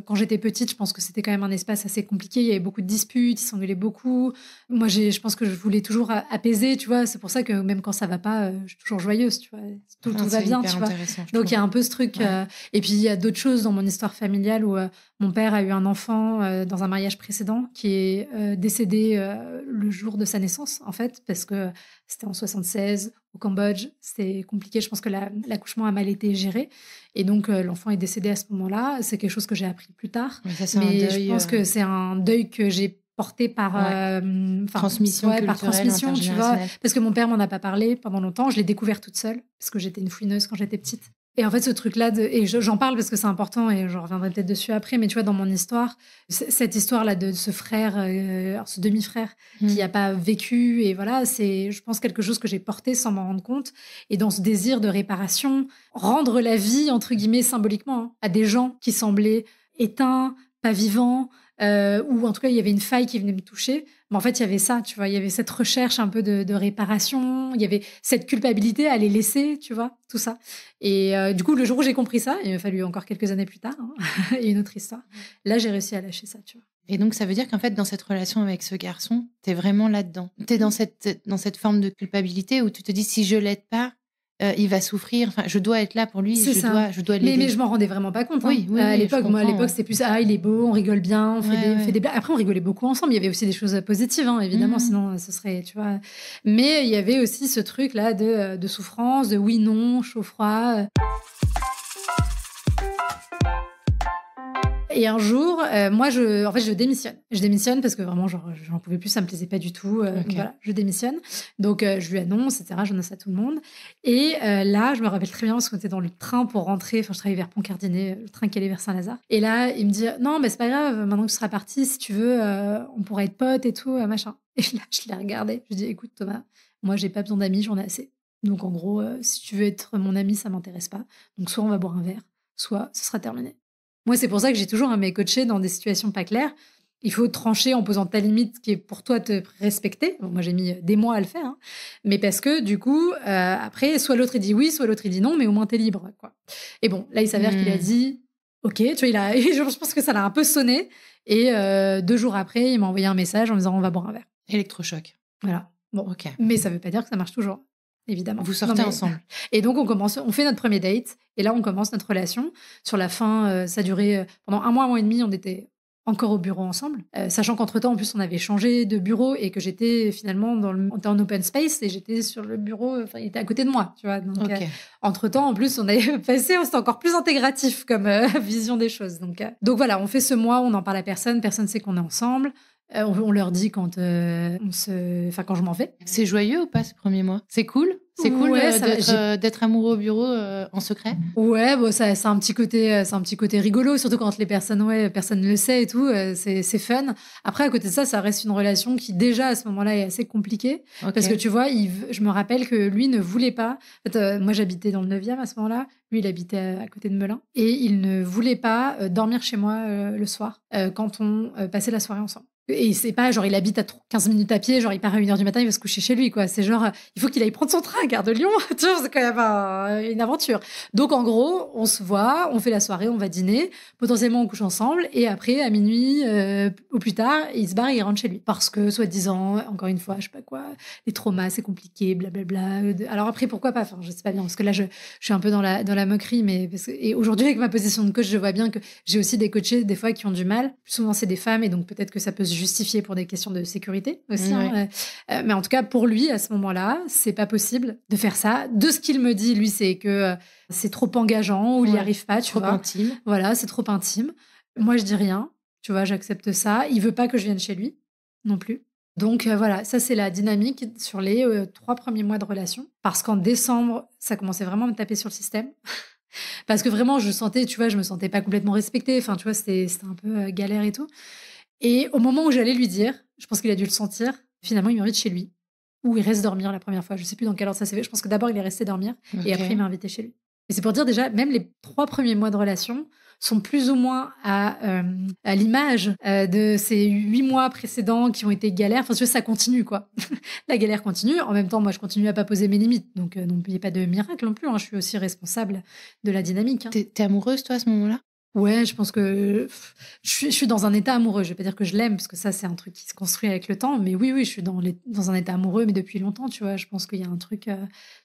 [SPEAKER 1] quand j'étais petite, je pense que c'était quand même un espace assez compliqué. Il y avait beaucoup de disputes, ils s'engueulaient beaucoup. Moi, je pense que je voulais toujours apaiser, tu vois. C'est pour ça que même quand ça va pas, je suis toujours joyeuse, tu vois. Tout va bien, tu vois. Donc, il y a un peu ce truc. Ouais. Et puis, il y a d'autres choses dans mon histoire familiale où mon père a eu un enfant dans un mariage précédent qui est décédé le jour de sa naissance, en fait, parce que c'était en 76 au Cambodge. C'était compliqué. Je pense que l'accouchement a mal été géré. Et donc, l'enfant est décédé à ce moment-là. C'est quelque chose que j'ai appris plus tard. Mais je pense que c'est un deuil que j'ai porté par
[SPEAKER 2] transmission,
[SPEAKER 1] tu vois. Parce que mon père m'en a pas parlé pendant longtemps. Je l'ai découvert toute seule, parce que j'étais une fouineuse quand j'étais petite. Et en fait, ce truc-là, et j'en parle parce que c'est important, et je reviendrai peut-être dessus après, mais tu vois, dans mon histoire, cette histoire-là de ce frère, ce demi-frère qui n'a pas vécu, et voilà, c'est, je pense, quelque chose que j'ai porté sans m'en rendre compte. Et dans ce désir de réparation, rendre la vie, entre guillemets, symboliquement, à des gens qui semblaient éteints, pas vivants, ou en tout cas, il y avait une faille qui venait me toucher. Mais en fait, il y avait ça, tu vois, il y avait cette recherche un peu de réparation, il y avait cette culpabilité à les laisser, tu vois, tout ça. Et du coup, le jour où j'ai compris ça, il m'a fallu encore quelques années plus tard, et une autre histoire, là, j'ai réussi à lâcher ça, tu vois.
[SPEAKER 2] Et donc, ça veut dire qu'en fait, dans cette relation avec ce garçon, t'es vraiment là-dedans. T'es dans cette forme de culpabilité où tu te dis, si je l'aide pas, il va souffrir. Enfin, je dois être là pour lui. Je dois l'aider.
[SPEAKER 1] Mais je m'en rendais vraiment pas compte.
[SPEAKER 2] Oui,
[SPEAKER 1] à l'époque, c'était plus il est beau, on rigole bien, on fait des blagues. Après, on rigolait beaucoup ensemble. Il y avait aussi des choses positives, hein, évidemment. Sinon, ce serait, tu vois. Mais il y avait aussi ce truc là de souffrance, de oui, non, chaud, froid. Et un jour, moi, je démissionne. Je démissionne parce que vraiment, j'en pouvais plus, ça me plaisait pas du tout. Voilà, je démissionne. Donc, je lui annonce, etc. J'annonce à tout le monde. Et là, je me rappelle très bien parce qu'on était dans le train pour rentrer. Enfin, je travaillais vers Pont-Cardinet, le train qui allait vers Saint-Lazare. Et là, il me dit, non, mais c'est pas grave, maintenant que tu seras parti, si tu veux, on pourra être potes et tout, machin. Et là, je l'ai regardé. Je lui dis, écoute, Thomas, moi, j'ai pas besoin d'amis, j'en ai assez. Donc, en gros, si tu veux être mon ami, ça m'intéresse pas. Donc, soit on va boire un verre, soit ce sera terminé. Moi, c'est pour ça que j'ai toujours aimé coacher dans des situations pas claires. Il faut trancher en posant ta limite qui est pour toi te respecter. Bon, moi, j'ai mis des mois à le faire. Hein. Mais parce que, du coup, après, soit l'autre, il dit oui, soit l'autre, il dit non, mais au moins, t'es libre. Quoi. Et bon, là, il s'avère qu'il a dit OK. Tu vois, je pense que ça l'a un peu sonné. Et 2 jours après, il m'a envoyé un message en me disant on va boire un verre.
[SPEAKER 2] Électrochoc.
[SPEAKER 1] Voilà. Bon,
[SPEAKER 2] OK.
[SPEAKER 1] Mais ça veut pas dire que ça marche toujours. évidemment.
[SPEAKER 2] Vous sortez ensemble.
[SPEAKER 1] Et donc, on fait notre premier date. Et là, on commence notre relation. Sur la fin, ça a duré pendant un mois et demi. On était encore au bureau ensemble, sachant qu'entre-temps, en plus, on avait changé de bureau et que j'étais finalement on était en open space et j'étais sur le bureau, il était à côté de moi, tu vois. Donc, entre-temps, en plus, on avait passé, c'était encore plus intégratif comme vision des choses. Donc voilà, on fait ce mois, on n'en parle à personne sait qu'on est ensemble. On leur dit quand je m'en vais.
[SPEAKER 2] C'est joyeux ou pas ce premier mois? C'est cool? C'est cool d'être amoureux au bureau en secret?
[SPEAKER 1] Ouais, bon, ça, c'est un petit côté rigolo, surtout quand personne ne le sait et tout. C'est fun. Après, à côté de ça, ça reste une relation qui déjà à ce moment-là est assez compliquée. Parce que tu vois, je me rappelle que lui ne voulait pas. En fait, moi, j'habitais dans le 9e à ce moment-là. Lui, il habitait à côté de Melun. Et il ne voulait pas dormir chez moi le soir quand on passait la soirée ensemble. Et c'est pas genre il habite à 15 minutes à pied, genre il part à 1h du matin, il va se coucher chez lui, quoi. C'est genre, il faut qu'il aille prendre son train à Gare de Lyon. Tu vois, c'est quand même une aventure. Donc en gros, on se voit, on fait la soirée, on va dîner, potentiellement on couche ensemble, et après, à minuit ou plus tard, il se barre et il rentre chez lui. Parce que, soi-disant, encore une fois, je sais pas quoi, les traumas, c'est compliqué, blablabla. Alors après, pourquoi pas? Enfin, je sais pas bien, parce que là, je suis un peu dans la moquerie, et aujourd'hui, avec ma position de coach, je vois bien que j'ai aussi des coachés, des fois, qui ont du mal. Plus souvent, c'est des femmes, et donc peut-être que ça peut se justifié pour des questions de sécurité aussi. Mais en tout cas, pour lui, à ce moment-là, c'est pas possible de faire ça. De ce qu'il me dit, lui, c'est que c'est trop engageant ou il n'y arrive pas.
[SPEAKER 2] Trop intime.
[SPEAKER 1] Voilà, c'est trop intime. Moi, je dis rien. Tu vois, j'accepte ça. Il veut pas que je vienne chez lui non plus. Donc voilà, ça c'est la dynamique sur les 3 premiers mois de relation. Parce qu'en décembre, ça commençait vraiment à me taper sur le système. Parce que vraiment, je me sentais pas complètement respectée. Enfin, tu vois, c'était un peu galère et tout. Et au moment où j'allais lui dire, je pense qu'il a dû le sentir, finalement, il m'invite chez lui, où il reste dormir la première fois. Je sais plus dans quel ordre ça s'est fait. Je pense que d'abord, il est resté dormir, et après, il m'a invité chez lui. Et c'est pour dire déjà, même les 3 premiers mois de relation sont plus ou moins à l'image de ces 8 mois précédents qui ont été galères. Enfin, tu vois, ça continue, quoi. La galère continue. En même temps, moi, je continue à pas poser mes limites. Donc, il n'y a pas de miracle non plus. Hein. Je suis aussi responsable de la dynamique. Hein.
[SPEAKER 2] T'es amoureuse, toi, à ce moment-là?
[SPEAKER 1] Ouais, je pense que je suis dans un état amoureux. Je vais pas dire que je l'aime, parce que ça, c'est un truc qui se construit avec le temps. Mais oui, je suis dans un état amoureux, mais depuis longtemps, tu vois. Je pense qu'il y a un truc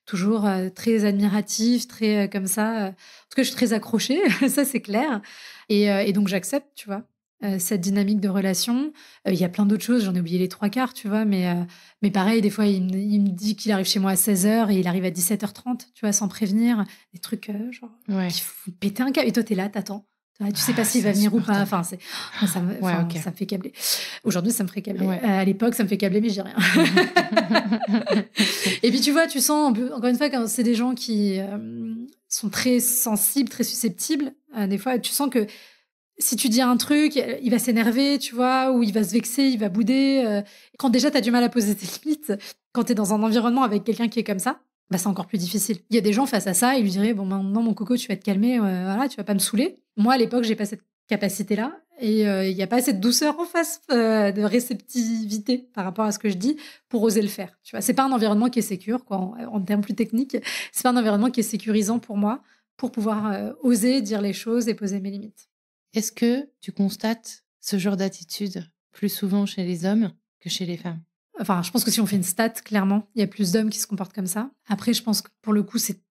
[SPEAKER 1] toujours très admiratif, très comme ça. En tout cas, je suis très accrochée, ça, c'est clair. Et donc, j'accepte, tu vois, cette dynamique de relation. Il y a plein d'autres choses, j'en ai oublié les 3/4, tu vois. Mais pareil, des fois, il me dit qu'il arrive chez moi à 16h et il arrive à 17h30, tu vois, sans prévenir. Des trucs genre, il faut péter un câble. Et toi, t'es là, t'attends. Tu sais pas s'il va venir ou pas. Enfin, ça me fait câbler. Aujourd'hui, ça me ferait câbler. Ouais. À l'époque, ça me fait câbler, mais je dis rien. Et puis, tu vois, tu sens, encore une fois, quand c'est des gens qui sont très sensibles, très susceptibles, des fois, tu sens que si tu dis un truc, il va s'énerver, tu vois, ou il va se vexer, il va bouder. Quand déjà, tu as du mal à poser tes limites, quand tu es dans un environnement avec quelqu'un qui est comme ça, bah, c'est encore plus difficile. Il y a des gens face à ça, ils lui diraient, bon, maintenant, mon coco, tu vas te calmer, voilà, tu vas pas me saouler. Moi, à l'époque, j'ai pas cette capacité-là. Et il n'y a pas cette douceur en face, de réceptivité par rapport à ce que je dis pour oser le faire. Tu vois, c'est pas un environnement qui est sécure, quoi, en termes plus techniques. C'est pas un environnement qui est sécurisant pour moi, pour pouvoir oser dire les choses et poser mes limites.
[SPEAKER 2] Est-ce que tu constates ce genre d'attitude plus souvent chez les hommes que chez les femmes?
[SPEAKER 1] Enfin, je pense que si on fait une stat, clairement, il y a plus d'hommes qui se comportent comme ça. Après, je pense que pour le coup, c'est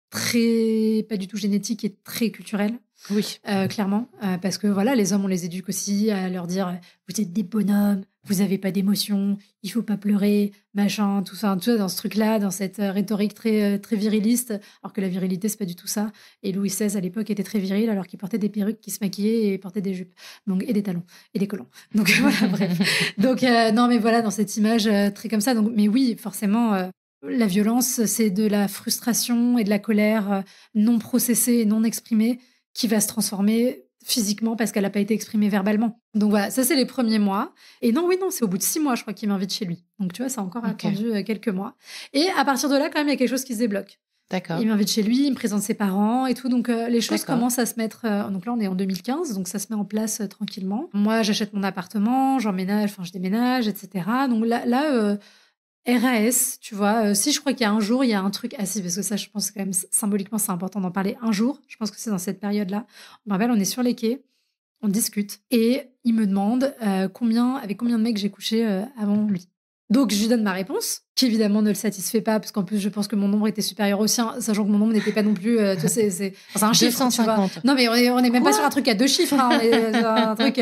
[SPEAKER 1] pas du tout génétique et très culturel.
[SPEAKER 2] Oui.
[SPEAKER 1] Clairement. Parce que voilà, les hommes, on les éduque aussi à leur dire vous êtes des bonhommes, vous n'avez pas d'émotion, il faut pas pleurer, machin, tout ça, dans ce truc-là, dans cette rhétorique très, très viriliste. Alors que la virilité, c'est pas du tout ça. Et Louis XVI, à l'époque, était très viril, alors qu'il portait des perruques, qui se maquillaient et portait des jupes. Donc, et des talons, et des collants. Donc voilà, bref. Donc, non, mais voilà, dans cette image très comme ça. Donc, mais oui, forcément. La violence, c'est de la frustration et de la colère non processée et non exprimée qui va se transformer physiquement parce qu'elle n'a pas été exprimée verbalement. Donc voilà, ça c'est les premiers mois. Et non, c'est au bout de 6 mois, je crois, qu'il m'invite chez lui. Donc tu vois, ça a encore attendu quelques mois. Et à partir de là, quand même, il y a quelque chose qui se débloque.
[SPEAKER 2] D'accord.
[SPEAKER 1] Il m'invite chez lui, il me présente ses parents et tout. Donc les choses commencent à se mettre... donc là, on est en 2015, donc ça se met en place tranquillement. Moi, j'achète mon appartement, je déménage, etc. Donc là RAS, tu vois, si je crois qu'il y a un jour, il y a un truc assis, parce que ça, je pense que quand même, symboliquement, c'est important d'en parler un jour. Je pense que c'est dans cette période-là. On me rappelle, on est sur les quais, on discute, et il me demande avec combien de mecs j'ai couché avant lui. Donc, je lui donne ma réponse, qui évidemment ne le satisfait pas, parce qu'en plus, je pense que mon nombre était supérieur au sien, sachant que mon nombre n'était pas non plus. Tu sais, c'est un chiffre.
[SPEAKER 2] 250.
[SPEAKER 1] Tu vois. Non, mais on est même pas sur un truc à 2 chiffres. Hein, un truc.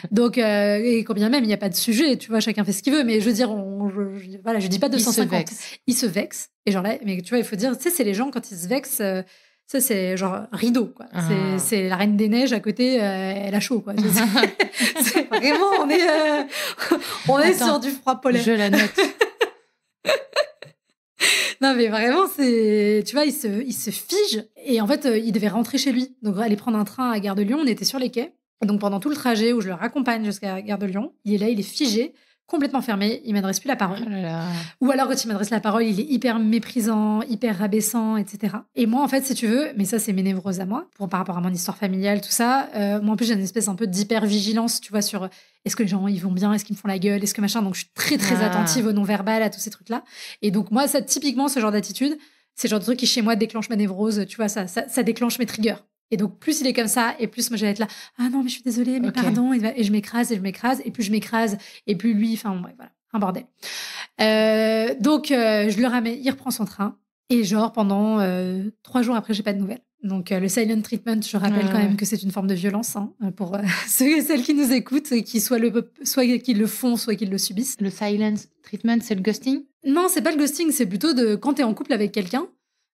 [SPEAKER 1] Donc, et combien même, il n'y a pas de sujet. Tu vois, chacun fait ce qu'il veut. Mais je veux dire, voilà, je dis pas 250. Il se vexe. Et genre là, mais tu vois, il faut dire, tu sais, c'est les gens quand ils se vexent. Ça, c'est genre rideau, quoi. C'est la Reine des Neiges à côté, elle a chaud, quoi. C'est vraiment, on est sur du froid polaire.
[SPEAKER 2] Je la note.
[SPEAKER 1] Non, mais vraiment, tu vois, il se fige. Et en fait, il devait rentrer chez lui. Donc, aller prendre un train à Gare de Lyon, on était sur les quais. Donc, pendant tout le trajet où je le raccompagne jusqu'à Gare de Lyon, il est là, il est figé, complètement fermé, il m'adresse plus la parole.
[SPEAKER 2] Oh là là.
[SPEAKER 1] Ou alors, quand il m'adresse la parole, il est hyper méprisant, hyper rabaissant, etc. Et moi, en fait, si tu veux, mais ça, c'est mes névroses à moi, par rapport à mon histoire familiale, tout ça, moi, en plus, j'ai une espèce un peu d'hyper-vigilance, tu vois, sur est-ce que les gens, ils vont bien, est-ce qu'ils me font la gueule, est-ce que machin. Donc, je suis très, très attentive au non-verbal, à tous ces trucs-là. Et donc, moi, ça, typiquement, ce genre d'attitude, c'est le genre de truc qui, chez moi, déclenche ma névrose, tu vois, ça déclenche mes triggers. Et donc, plus il est comme ça, et plus moi, j'allais être là, ah non, mais je suis désolée, mais pardon, et je m'écrase, et plus je m'écrase, et plus lui, enfin, bref, voilà. Un bordel. Donc, je le ramène, il reprend son train. Et genre, pendant 3 jours après, j'ai pas de nouvelles. Donc, le silent treatment, je rappelle quand même que c'est une forme de violence hein, pour ceux et celles qui nous écoutent, et qui soit qu'ils le font, soit qu'ils le subissent.
[SPEAKER 2] Le silent treatment, c'est le ghosting ?
[SPEAKER 1] Non, c'est pas le ghosting, c'est plutôt quand t'es en couple avec quelqu'un,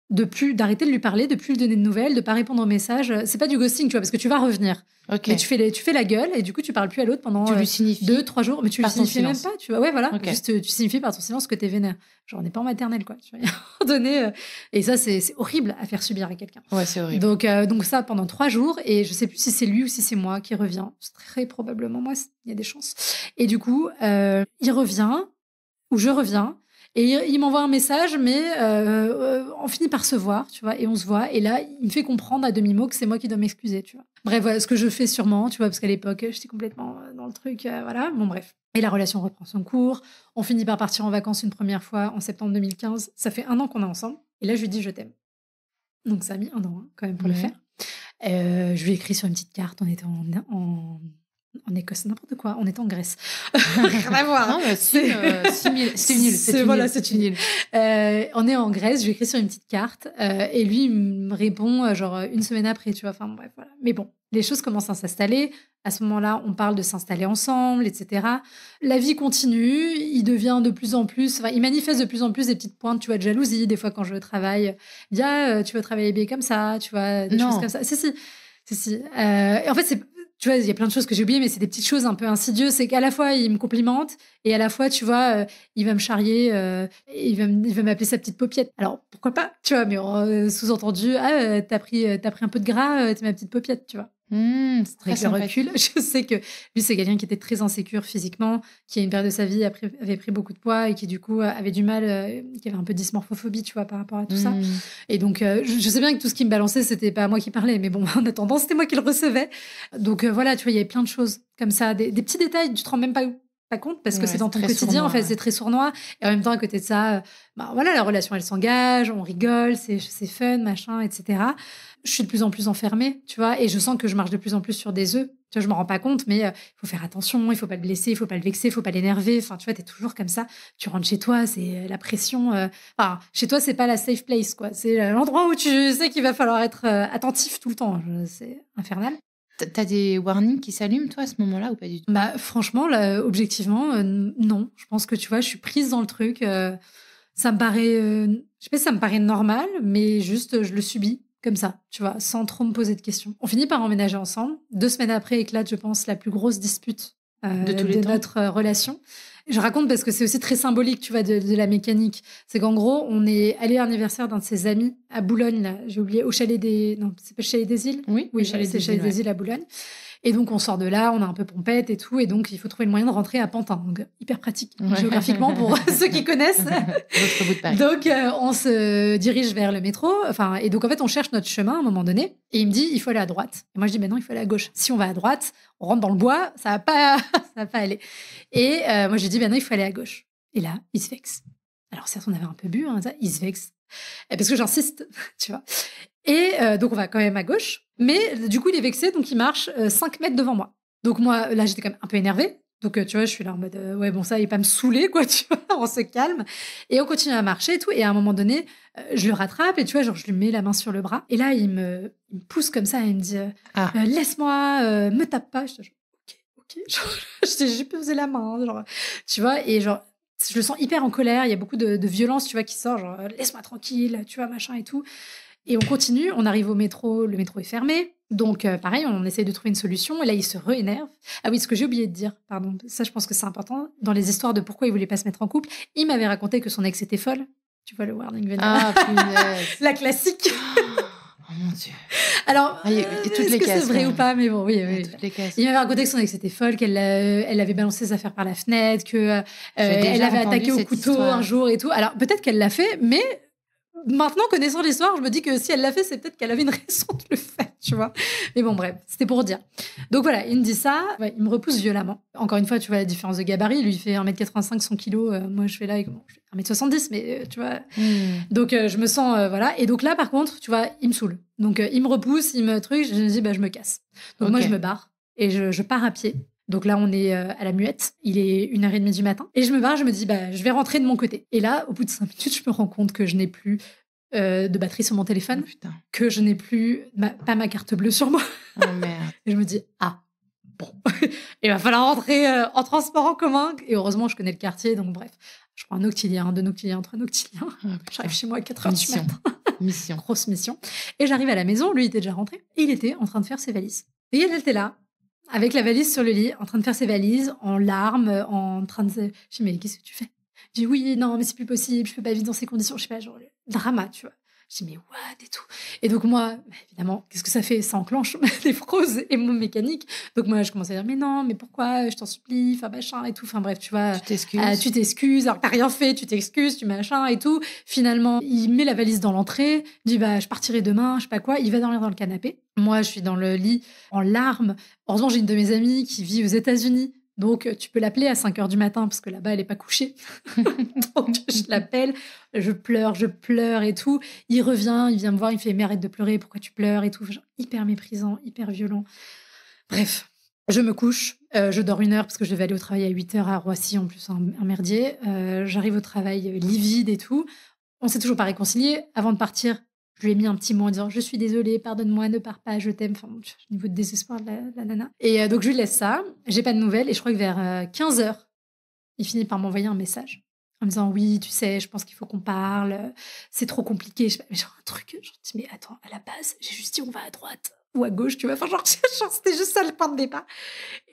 [SPEAKER 1] d'arrêter de lui parler, de plus lui donner de nouvelles, de pas répondre aux messages. C'est pas du ghosting, tu vois, parce que tu vas revenir.
[SPEAKER 2] Okay.
[SPEAKER 1] Mais tu fais la gueule et du coup tu parles plus à l'autre pendant 2-3 jours, mais tu lui signifies même pas, tu vois. Ouais, voilà. Okay. Juste tu signifies par ton silence que t'es vénère. Genre on n'est pas en maternelle, quoi. Tu vois, à un moment donné, et ça c'est horrible à faire subir à quelqu'un.
[SPEAKER 2] Ouais, c'est horrible.
[SPEAKER 1] Donc ça pendant 3 jours, et je sais plus si c'est lui ou si c'est moi qui revient. C'est très probablement moi, il y a des chances. Et du coup il revient ou je reviens. Et il m'envoie un message, mais on finit par se voir, tu vois, et on se voit. Et là, il me fait comprendre à demi-mot que c'est moi qui dois m'excuser, tu vois. Bref, voilà ce que je fais sûrement, tu vois, parce qu'à l'époque, j'étais complètement dans le truc, voilà. Bon, bref. Et la relation reprend son cours. On finit par partir en vacances une première fois en septembre 2015. Ça fait 1 an qu'on est ensemble. Et là, je lui dis « je t'aime ». Donc, ça a mis 1 an, hein, quand même, pour le faire. Je lui ai écrit sur une petite carte. On était en Écosse, n'importe quoi. On était en Grèce. Rien à voir.
[SPEAKER 2] Non, c'est une île.
[SPEAKER 1] On est en Grèce, je lui écris sur une petite carte et lui, il me répond genre 1 semaine après, tu vois. Enfin, bref, voilà. Mais bon, les choses commencent à s'installer. À ce moment-là, on parle de s'installer ensemble, etc. La vie continue. Il devient de plus en plus... Enfin, il manifeste de plus en plus des petites pointes, tu vois, de jalousie. Des fois, quand je travaille, il dit « Ah, tu veux travailler bien comme ça ?» Tu vois, des choses comme ça. Si. Et en fait, tu vois, il y a plein de choses que j'ai oubliées, mais c'est des petites choses un peu insidieuses. C'est qu'à la fois, il me complimente et à la fois, tu vois, il va me charrier, il va m'appeler sa petite paupiette. Alors, pourquoi pas, tu vois, mais sous-entendu, t'as pris un peu de gras, t'es ma petite paupiette, tu vois.
[SPEAKER 2] C'est très
[SPEAKER 1] avec le recul, je sais que lui, c'est quelqu'un qui était très insécure physiquement, qui à une période de sa vie avait pris beaucoup de poids et qui du coup avait du mal, qui avait un peu de dysmorphophobie, tu vois, par rapport à tout ça. Et donc, je sais bien que tout ce qui me balançait, c'était pas moi qui parlais, mais bon, en attendant, c'était moi qui le recevais. Donc voilà, tu vois, il y avait plein de choses comme ça, des petits détails, tu te rends même pas compte parce que c'est dans ton quotidien, sournois, en fait, c'est très sournois. Et en même temps, à côté de ça, voilà, la relation, elle s'engage, on rigole, c'est fun, machin, etc. Je suis de plus en plus enfermée, tu vois, et je sens que je marche de plus en plus sur des œufs. Tu vois, je m'en rends pas compte, mais il faut faire attention, il faut pas le blesser, il faut pas le vexer, il faut pas l'énerver. Enfin, tu vois, t'es toujours comme ça. Tu rentres chez toi, c'est la pression. Enfin, chez toi, c'est pas la safe place, quoi. C'est l'endroit où tu sais qu'il va falloir être attentif tout le temps. C'est infernal.
[SPEAKER 2] T'as des warnings qui s'allument, toi, à ce moment-là, ou pas du tout ?
[SPEAKER 1] Franchement, là, objectivement, non. Je pense que, tu vois, je suis prise dans le truc. Ça me paraît... je sais pas si ça me paraît normal, mais juste, je le subis comme ça, tu vois, sans trop me poser de questions. On finit par emménager ensemble. 2 semaines après éclate, je pense, la plus grosse dispute de notre relation. Je raconte parce que c'est aussi très symbolique, tu vois, de la mécanique. C'est qu'en gros, on est allé à l'anniversaire d'un de ses amis à Boulogne, là. J'ai oublié, au chalet des... Non, c'est pas le chalet des îles ?
[SPEAKER 2] Oui,
[SPEAKER 1] c'est le chalet des îles à Boulogne. Et donc, on sort de là, on a un peu pompette et tout. Et donc, il faut trouver le moyen de rentrer à Pantin. Donc, hyper pratique géographiquement pour ceux qui connaissent.
[SPEAKER 2] L'autre bout de Paris.
[SPEAKER 1] Donc, on se dirige vers le métro. Et donc, en fait, on cherche notre chemin à un moment donné. Et il me dit, il faut aller à droite. Et moi, je dis, non, il faut aller à gauche. Si on va à droite, on rentre dans le bois, ça va pas aller. Et moi, je dis, non, il faut aller à gauche. Et là, il se vexe. Alors, certes, on avait un peu bu, hein, il se vexe. Parce que j'insiste, tu vois. Et donc, on va quand même à gauche. Mais du coup, il est vexé, donc il marche 5 mètres devant moi. Donc moi, là, j'étais quand même un peu énervée. Donc, tu vois, je suis là en mode, ouais, bon, ça, il va pas me saouler, quoi, tu vois, on se calme. Et on continue à marcher et tout. Et à un moment donné, je le rattrape et tu vois, genre, je lui mets la main sur le bras. Et là, il me pousse comme ça et il me dit, laisse-moi, me tape pas. Je dis, ok. Genre, j'ai posé la main, genre, tu vois, et genre, je le sens hyper en colère. Il y a beaucoup de violence, tu vois, qui sort, genre, laisse-moi tranquille, tu vois, machin et tout. Et on continue, on arrive au métro, le métro est fermé. Donc, pareil, on essaie de trouver une solution. Et là, il se réénerve. Ah oui, ce que j'ai oublié de dire, pardon, ça, je pense que c'est important. Dans les histoires de pourquoi il voulait pas se mettre en couple, il m'avait raconté que son ex était folle. Tu vois, le warning venir.
[SPEAKER 2] Ah, punaise.
[SPEAKER 1] La classique.
[SPEAKER 2] Oh mon Dieu.
[SPEAKER 1] Alors,
[SPEAKER 2] il y a toutes
[SPEAKER 1] est-ce
[SPEAKER 2] les
[SPEAKER 1] que
[SPEAKER 2] cases,
[SPEAKER 1] c'est vrai ou pas? Mais bon, oui.
[SPEAKER 2] Toutes les cases.
[SPEAKER 1] Il m'avait raconté que son ex était folle, qu'elle elle avait balancé ses affaires par la fenêtre, que
[SPEAKER 2] J'ai déjà
[SPEAKER 1] elle avait
[SPEAKER 2] entendu
[SPEAKER 1] attaqué au
[SPEAKER 2] cette
[SPEAKER 1] couteau
[SPEAKER 2] histoire.
[SPEAKER 1] un jour et tout. Alors, peut-être qu'elle l'a fait, mais maintenant, connaissant l'histoire, je me dis que si elle l'a fait, c'est peut-être qu'elle avait une raison de le faire, tu vois. Mais bon, bref, c'était pour dire. Donc voilà, il me dit ça, ouais, il me repousse violemment. Encore une fois, tu vois la différence de gabarit. Lui, il fait 1m85, 100 kilos. Moi, je fais là, je fais 1m70, mais tu vois. Donc, je me sens, voilà. Et donc là, par contre, tu vois, il me saoule. Donc, il me repousse, il me truc, je me dis, je me casse. Donc, moi, je me barre et je pars à pied. Donc là, on est à la Muette. Il est 1h30 du matin. Et je me barre, je me dis, je vais rentrer de mon côté. Et là, au bout de 5 minutes, je me rends compte que je n'ai plus de batterie sur mon téléphone, que je n'ai plus pas ma carte bleue sur moi.
[SPEAKER 2] Oh merde.
[SPEAKER 1] Et je me dis, bon, il va falloir rentrer en transport en commun. Et heureusement, je connais le quartier, donc bref. Je prends un Noctilien, 2 Noctiliens, 3 Noctiliens. J'arrive chez moi à 4h du matin.
[SPEAKER 2] Mission.
[SPEAKER 1] Grosse mission. Et j'arrive à la maison, lui, il était déjà rentré. Et il était en train de faire ses valises. Et elle était là, avec la valise sur le lit, en train de faire ses valises, en larmes, en train de... Je dis, mais qu'est-ce que tu fais? Je dis, oui, non, mais c'est plus possible, je peux pas vivre dans ces conditions. Je sais pas, genre, le drama, tu vois. Je dis, mais what et tout. Et donc, moi, évidemment, qu'est-ce que ça fait? Ça enclenche les froses et mon mécanique. Donc, moi, je commence à dire, mais non, mais pourquoi? Je t'en supplie, enfin, machin et tout. Enfin, bref, tu vois. Tu t'excuses, alors que t'as rien fait, tu t'excuses, tu machin et tout. Finalement, il met la valise dans l'entrée, il dit, je partirai demain, je sais pas quoi. Il va dormir dans le canapé. Moi, je suis dans le lit en larmes. Heureusement, j'ai une de mes amies qui vit aux États-Unis. Donc, tu peux l'appeler à 5h du matin parce que là-bas, elle n'est pas couchée. Donc, je l'appelle, je pleure et tout. Il revient, il vient me voir, il me fait « Mais arrête de pleurer, pourquoi tu pleures ?» et tout. Genre, hyper méprisant, hyper violent. Bref, je me couche, je dors 1 heure parce que je devais aller au travail à 8h à Roissy, en plus, un merdier. J'arrive au travail livide et tout. On s'est toujours pas réconciliés. Avant de partir, je lui ai mis un petit mot en disant « Je suis désolée, pardonne-moi, ne pars pas, je t'aime ». Enfin, au niveau de désespoir de la nana. Et donc, je lui laisse ça. J'ai pas de nouvelles. Et je crois que vers 15h, il finit par m'envoyer un message en me disant « Oui, tu sais, je pense qu'il faut qu'on parle. C'est trop compliqué. » Je sais pas, mais genre un truc. Je me dis « Mais attends, à la base, j'ai juste dit on va à droite ou à gauche, tu vois. » Enfin, genre c'était juste ça le point de départ.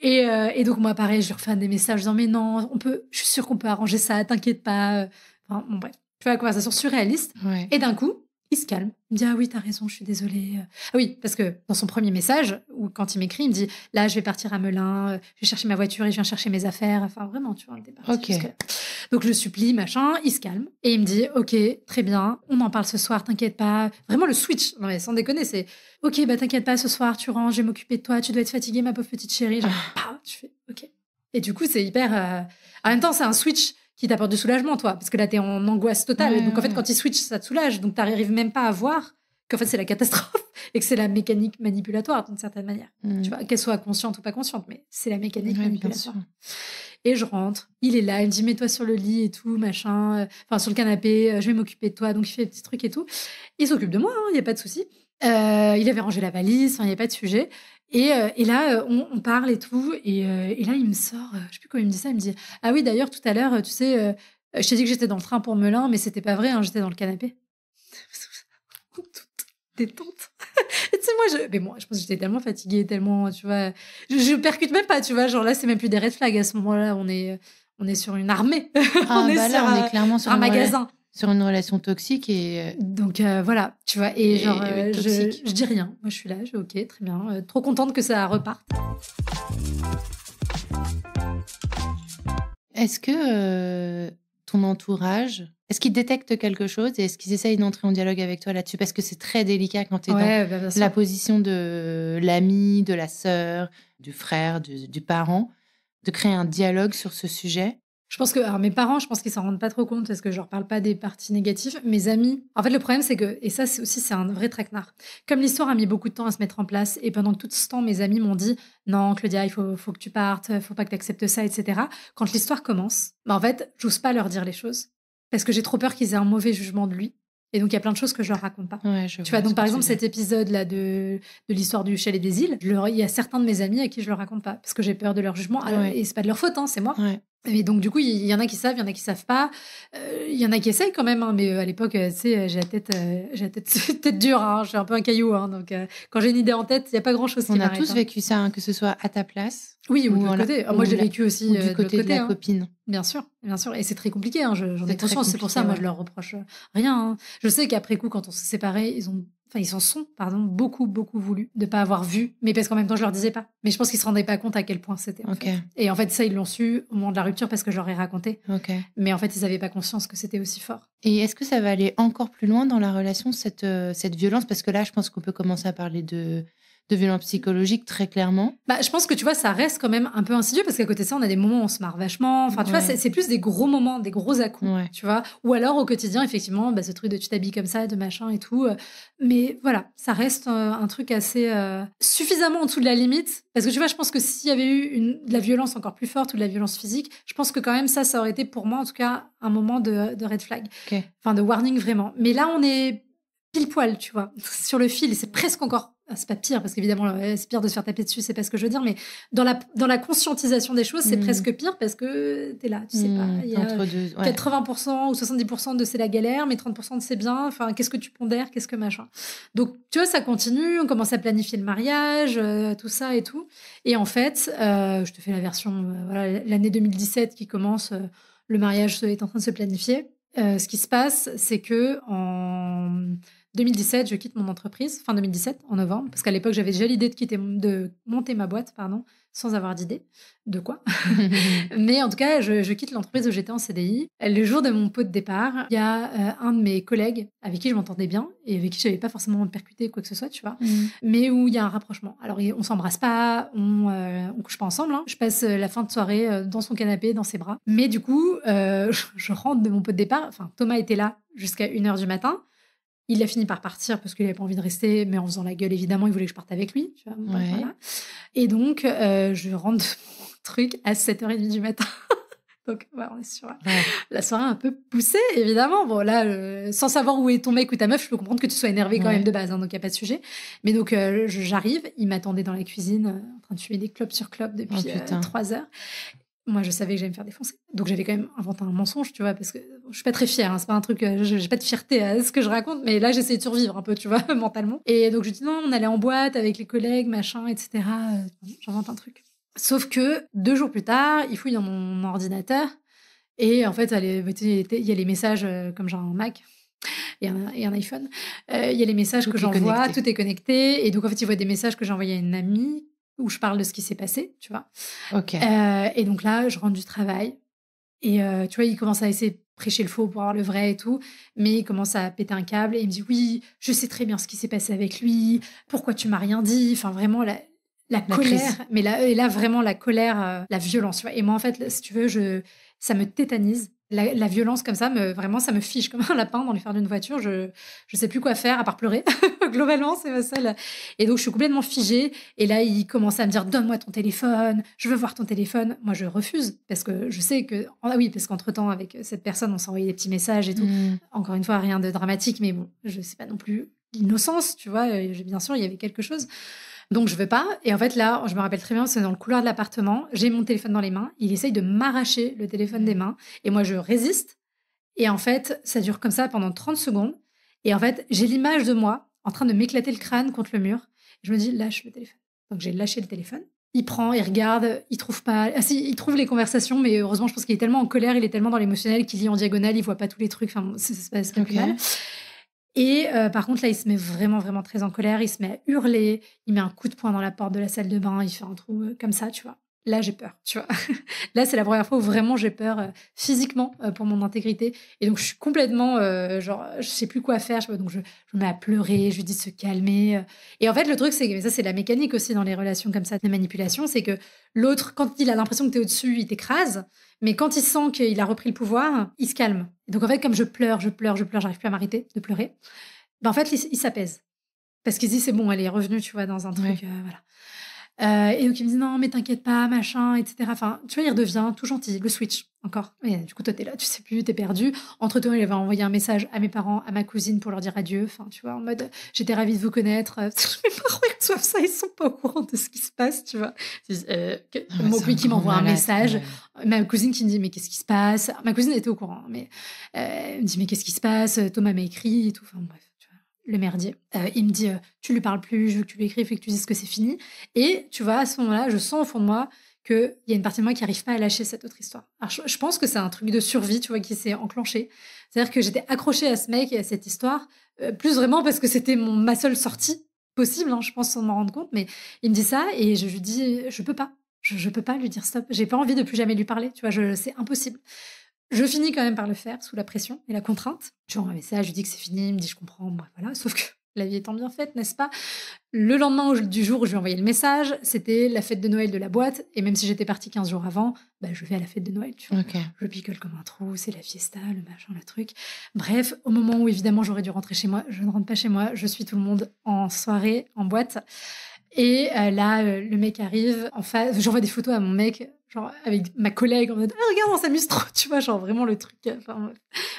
[SPEAKER 1] Et donc, moi, pareil, je lui refais des messages disant « Mais non, je suis sûre qu'on peut arranger ça, t'inquiète pas. » Enfin, bon, bref. Tu vois, la conversation surréaliste.
[SPEAKER 2] Ouais.
[SPEAKER 1] Et d'un coup, il se calme. Il me dit « Ah oui, t'as raison, je suis désolée. » Ah oui, parce que dans son premier message, ou quand il m'écrit, il me dit « Là, je vais partir à Melun, je vais chercher ma voiture et je viens chercher mes affaires. » Enfin, vraiment, tu vois, on était parti.
[SPEAKER 2] Ok.
[SPEAKER 1] Donc, je le supplie, machin. Il se calme. Et il me dit « Ok, très bien, on en parle ce soir, t'inquiète pas. » Vraiment, le switch. Non, mais sans déconner, c'est « Ok, t'inquiète pas, ce soir, tu rentres, je vais m'occuper de toi. Tu dois être fatiguée, ma pauvre petite chérie. » Genre, tu fais « Ok. » Et du coup, c'est hyper... En même temps, c'est un switch qui t'apporte du soulagement, toi. Parce que là, t'es en angoisse totale.
[SPEAKER 2] Ouais,
[SPEAKER 1] donc, en fait, quand il switch, ça te soulage. Donc, t'arrives même pas à voir qu'en fait, c'est la catastrophe et que c'est la mécanique manipulatoire, d'une certaine manière. Tu vois, qu'elle soit consciente ou pas consciente, mais c'est la mécanique manipulatoire. Et je rentre. Il est là. Il me dit, mets-toi sur le lit et tout, machin. Enfin, sur le canapé. Je vais m'occuper de toi. Donc, il fait des petits trucs et tout. Il s'occupe de moi, il n'y a pas de souci. Il avait rangé la valise. Il n'y a pas de sujet. Et là, on parle et tout. Et là, il me sort, je sais plus comment il me dit ça. Il me dit, ah oui, d'ailleurs, tout à l'heure, tu sais, je t'ai dit que j'étais dans le train pour Melun, mais c'était pas vrai, hein, j'étais dans le canapé. Toute détente. Et tu sais, moi, je pense que j'étais tellement fatiguée, tellement, tu vois, je percute même pas, tu vois. Genre là, c'est même plus des red flags à ce moment-là. On est sur une armée.
[SPEAKER 2] On est clairement sur
[SPEAKER 1] un magasin.
[SPEAKER 2] Sur une relation toxique et...
[SPEAKER 1] Donc, voilà, tu vois. Et genre, je dis rien. Moi, je suis là, ok, très bien. Trop contente que ça reparte.
[SPEAKER 2] Est-ce que ton entourage, est-ce qu'ils détectent quelque chose et est-ce qu'ils essayent d'entrer en dialogue avec toi là-dessus? Parce que c'est très délicat quand tu es dans la position de l'ami, de la sœur, du frère, du parent, de créer un dialogue sur ce sujet.
[SPEAKER 1] Je pense que alors mes parents, je pense qu'ils s'en rendent pas trop compte parce que je leur parle pas des parties négatives. Mes amis, en fait, le problème c'est que, et ça c'est un vrai traquenard. Comme l'histoire a mis beaucoup de temps à se mettre en place et pendant tout ce temps, mes amis m'ont dit non, Claudia, faut que tu partes, faut pas que tu acceptes ça, etc. Quand l'histoire commence, en fait, j'ose pas leur dire les choses parce que j'ai trop peur qu'ils aient un mauvais jugement de lui. Et donc, il y a plein de choses que je leur raconte pas.
[SPEAKER 2] Ouais,
[SPEAKER 1] tu vois, donc par exemple, cet épisode-là de l'histoire du chalet des îles, il y a certains de mes amis à qui je le raconte pas parce que j'ai peur de leur jugement. Alors, et c'est pas de leur faute, hein, c'est moi.
[SPEAKER 2] Ouais.
[SPEAKER 1] Et donc, du coup, il y en a qui savent, il y en a qui savent pas. Il y en a qui essayent quand même, hein, mais à l'époque, tu sais, j'ai la tête dure, hein, je suis un peu un caillou. Hein, donc, quand j'ai une idée en tête, il n'y a pas grand-chose qui m'arrête.
[SPEAKER 2] On a tous vécu ça, hein, que ce soit à ta place.
[SPEAKER 1] Oui, ou de l'autre côté. Moi, j'ai vécu aussi
[SPEAKER 2] du côté de la copine.
[SPEAKER 1] Bien sûr. Et c'est très compliqué, hein, j'en ai conscience. C'est pour ça, moi, je leur reproche rien. Hein. Je sais qu'après coup, quand on s'est séparés, ils s'en sont, beaucoup voulu de pas avoir vu, mais parce qu'en même temps, je leur disais pas. Mais je pense qu'ils se rendaient pas compte à quel point c'était. En fait. Et en fait, ça, ils l'ont su au moment de la rupture parce que je leur ai raconté. Mais en fait, ils avaient pas conscience que c'était aussi fort.
[SPEAKER 2] Et est-ce que ça va aller encore plus loin dans la relation, cette violence? Parce que là, je pense qu'on peut commencer à parler de violence psychologique, très clairement.
[SPEAKER 1] Je pense que, tu vois, ça reste quand même un peu insidieux parce qu'à côté de ça, on a des moments où on se marre vachement. Enfin, tu vois, c'est plus des gros moments, des gros à-coups, tu vois. Ou alors, au quotidien, effectivement, ce truc de tu t'habilles comme ça, de machin et tout. Mais voilà, ça reste un truc assez suffisamment en dessous de la limite. Parce que, tu vois, je pense que s'il y avait eu de la violence encore plus forte ou de la violence physique, je pense que quand même ça aurait été pour moi, en tout cas, un moment de red flag. Enfin, de warning vraiment. Mais là, on est pile poil, tu vois, sur le fil. Et c'est presque encore... C'est pas pire, parce qu'évidemment, c'est pire de se faire taper dessus, c'est pas ce que je veux dire, mais dans la conscientisation des choses, c'est presque pire parce que t'es là, tu sais pas. Il y a 80% ou 70% de c'est la galère, mais 30% de c'est bien. Enfin, qu'est-ce que tu pondères, qu'est-ce que machin. Donc, tu vois, ça continue, on commence à planifier le mariage, tout ça et tout. Et en fait, je te fais la version, l'année 2017 qui commence, le mariage est en train de se planifier. Ce qui se passe, c'est que en 2017, je quitte mon entreprise, fin 2017, en novembre, parce qu'à l'époque, j'avais déjà l'idée de monter ma boîte, sans avoir d'idée de quoi. Mais en tout cas, je quitte l'entreprise où j'étais en CDI. Le jour de mon pot de départ, il y a un de mes collègues avec qui je m'entendais bien et avec qui je n'avais pas forcément percuté quoi que ce soit, tu vois, mais où il y a un rapprochement. Alors, on s'embrasse pas, on couche pas ensemble. Hein. Je passe la fin de soirée dans son canapé, dans ses bras. Mais du coup, je rentre de mon pot de départ. Enfin, Thomas était là jusqu'à 1h du matin. Il a fini par partir parce qu'il n'avait pas envie de rester, mais en faisant la gueule, évidemment, il voulait que je parte avec lui. Tu vois, voilà. Et donc, je rentre de mon truc à 7h30 du matin. Donc, on est sur la soirée un peu poussée, évidemment. Bon, là, sans savoir où est ton mec ou ta meuf, je peux comprendre que tu sois énervé quand même de base, hein, donc il n'y a pas de sujet. Mais donc, j'arrive, il m'attendait dans la cuisine, en train de fumer des clopes sur clopes depuis 3 heures. Moi, je savais que j'allais me faire défoncer. Donc, j'avais quand même inventé un mensonge, tu vois, parce que je suis pas très fière. Hein, c'est pas un truc, j'ai pas de fierté à ce que je raconte, mais là, j'essaie de survivre un peu, tu vois, mentalement. Et donc, je dis non, on allait en boîte avec les collègues, machin, etc. J'invente un truc. Sauf que 2 jours plus tard, il fouille dans mon ordinateur. Et en fait, il y a les messages, comme j'ai un Mac et un iPhone. Il y a les messages que j'envoie, tout est connecté. Et donc, en fait, il voit des messages que j'ai envoyés à une amie où je parle de ce qui s'est passé, tu vois. Et donc là, je rentre du travail. Et tu vois, il commence à essayer de prêcher le faux pour avoir le vrai et tout. Mais il commence à péter un câble et il me dit « Oui, je sais très bien ce qui s'est passé avec lui. Pourquoi tu m'as rien dit ?» Enfin, vraiment, la colère. Mais là, vraiment, la colère, la violence, tu vois. Et moi, en fait, si tu veux, ça me tétanise. La violence comme ça, vraiment, ça me fiche comme un lapin dans les phares d'une voiture. Je sais plus quoi faire à part pleurer. Globalement, c'est ma seule. Et donc, je suis complètement figée. Et là, il commence à me dire « Donne-moi ton téléphone. Je veux voir ton téléphone. » Moi, je refuse parce que je sais que... Ah oui, parce qu'entre-temps, avec cette personne, on s'envoyait des petits messages et tout. Encore une fois, rien de dramatique, mais bon, je sais pas non plus l'innocence, tu vois. Bien sûr, il y avait quelque chose. Donc, je veux pas. Et en fait, là, je me rappelle très bien, c'est dans le couloir de l'appartement. J'ai mon téléphone dans les mains. Il essaye de m'arracher le téléphone des mains. Et moi, je résiste. Et en fait, ça dure comme ça pendant 30 secondes. Et en fait, j'ai l'image de moi en train de m'éclater le crâne contre le mur. Et je me dis, lâche le téléphone. Donc, j'ai lâché le téléphone. Il prend, il regarde, il trouve pas... Ah si, il trouve les conversations, mais heureusement, je pense qu'il est tellement en colère, il est tellement dans l'émotionnel qu'il lit en diagonale, il voit pas tous les trucs. Enfin, ça se passe plus mal. Et par contre, là, il se met vraiment, vraiment très en colère. Il se met à hurler. Il met un coup de poing dans la porte de la salle de bain. Il fait un trou comme ça, tu vois. là, j'ai peur, tu vois. Là, c'est la première fois où vraiment j'ai peur physiquement pour mon intégrité. Et donc, je suis complètement, genre, je sais plus quoi faire. Donc, je me mets à pleurer, je lui dis de se calmer. Et en fait, le truc, c'est que ça, c'est la mécanique aussi dans les relations comme ça, de manipulation, c'est que l'autre, quand il a l'impression que tu es au-dessus, il t'écrase. Mais quand il sent qu'il a repris le pouvoir, il se calme. Et donc, en fait, comme je pleure, j'arrive plus à m'arrêter de pleurer, ben, en fait, il s'apaise. Parce qu'il se dit, c'est bon, elle est revenue, tu vois, dans un truc, voilà. Et donc, il me dit, non, mais t'inquiète pas, machin, etc. Enfin, tu vois, il redevient tout gentil, le switch, encore. Et du coup, toi, t'es là, tu sais plus, t'es perdu. Entre-temps, il avait envoyé un message à mes parents, à ma cousine pour leur dire adieu. Enfin, tu vois, en mode, j'étais ravie de vous connaître. Mes parents, ils reçoivent ça, ils sont pas au courant de ce qui se passe, tu vois. Mon copain qui m'envoie un message. Ma cousine qui me dit, mais qu'est-ce qui se passe? Ma cousine était au courant, mais elle me dit, mais qu'est-ce qui se passe? Thomas m'a écrit et tout. Enfin, bref. Le merdier. Il me dit, tu lui parles plus, je veux que tu lui écrives et que tu dises que c'est fini. Et tu vois, à ce moment-là, je sens au fond de moi qu'il y a une partie de moi qui n'arrive pas à lâcher cette autre histoire. Alors, je pense que c'est un truc de survie, tu vois, qui s'est enclenché. C'est-à-dire que j'étais accrochée à ce mec et à cette histoire, plus vraiment parce que c'était ma seule sortie possible, hein, je pense, sans m'en rendre compte. Mais il me dit ça et je lui dis, je peux pas. Je peux pas lui dire stop. J'ai pas envie de plus jamais lui parler, tu vois, c'est impossible. Je finis quand même par le faire sous la pression et la contrainte. Je lui envoie un message, je lui dis que c'est fini, il me dit je comprends, bref, voilà. Sauf que la vie étant bien faite, n'est-ce pas? Le lendemain du jour où je lui ai envoyé le message, c'était la fête de Noël de la boîte. Et même si j'étais partie 15 jours avant, bah, je vais à la fête de Noël, tu vois.
[SPEAKER 2] Okay.
[SPEAKER 1] Je picole comme un trou, c'est la fiesta, le machin, le truc. Bref, au moment où évidemment j'aurais dû rentrer chez moi, je ne rentre pas chez moi, je suis tout le monde en soirée, en boîte. Et là, le mec arrive en face. J'envoie des photos à mon mec, genre avec ma collègue, en mode regarde, on s'amuse trop, tu vois, genre vraiment le truc.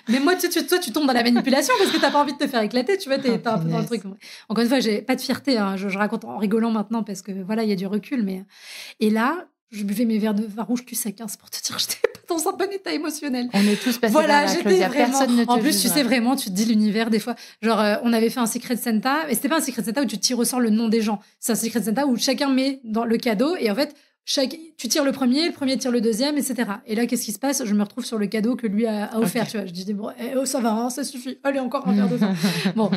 [SPEAKER 1] Mais moi, toi, tu tombes dans la manipulation parce que t'as pas envie de te faire éclater, tu vois, t'es un peu dans le truc. Encore une fois, j'ai pas de fierté, hein, je raconte en rigolant maintenant parce que voilà, il y a du recul. Mais et là, je buvais mes verres de vin rouge Q15 pour te dire, j'étais pas dans un bon état émotionnel.
[SPEAKER 2] On est tous passés
[SPEAKER 1] voilà,
[SPEAKER 2] par là, Claudia.
[SPEAKER 1] Vraiment...
[SPEAKER 2] Personne ne te
[SPEAKER 1] En plus,
[SPEAKER 2] jugera.
[SPEAKER 1] tu sais vraiment, tu te dis l'univers des fois. Genre, on avait fait un Secret Santa, et c'était pas un Secret Santa où tu tires au sort le nom des gens. C'est un Secret Santa où chacun met dans le cadeau, et en fait, tu tires le premier tire le deuxième, etc. Et là, qu'est-ce qui se passe? Je me retrouve sur le cadeau que lui a offert, okay. Tu vois. Je dis, bon, ça va, hein, ça suffit. Allez, encore un verre de vin. Bon.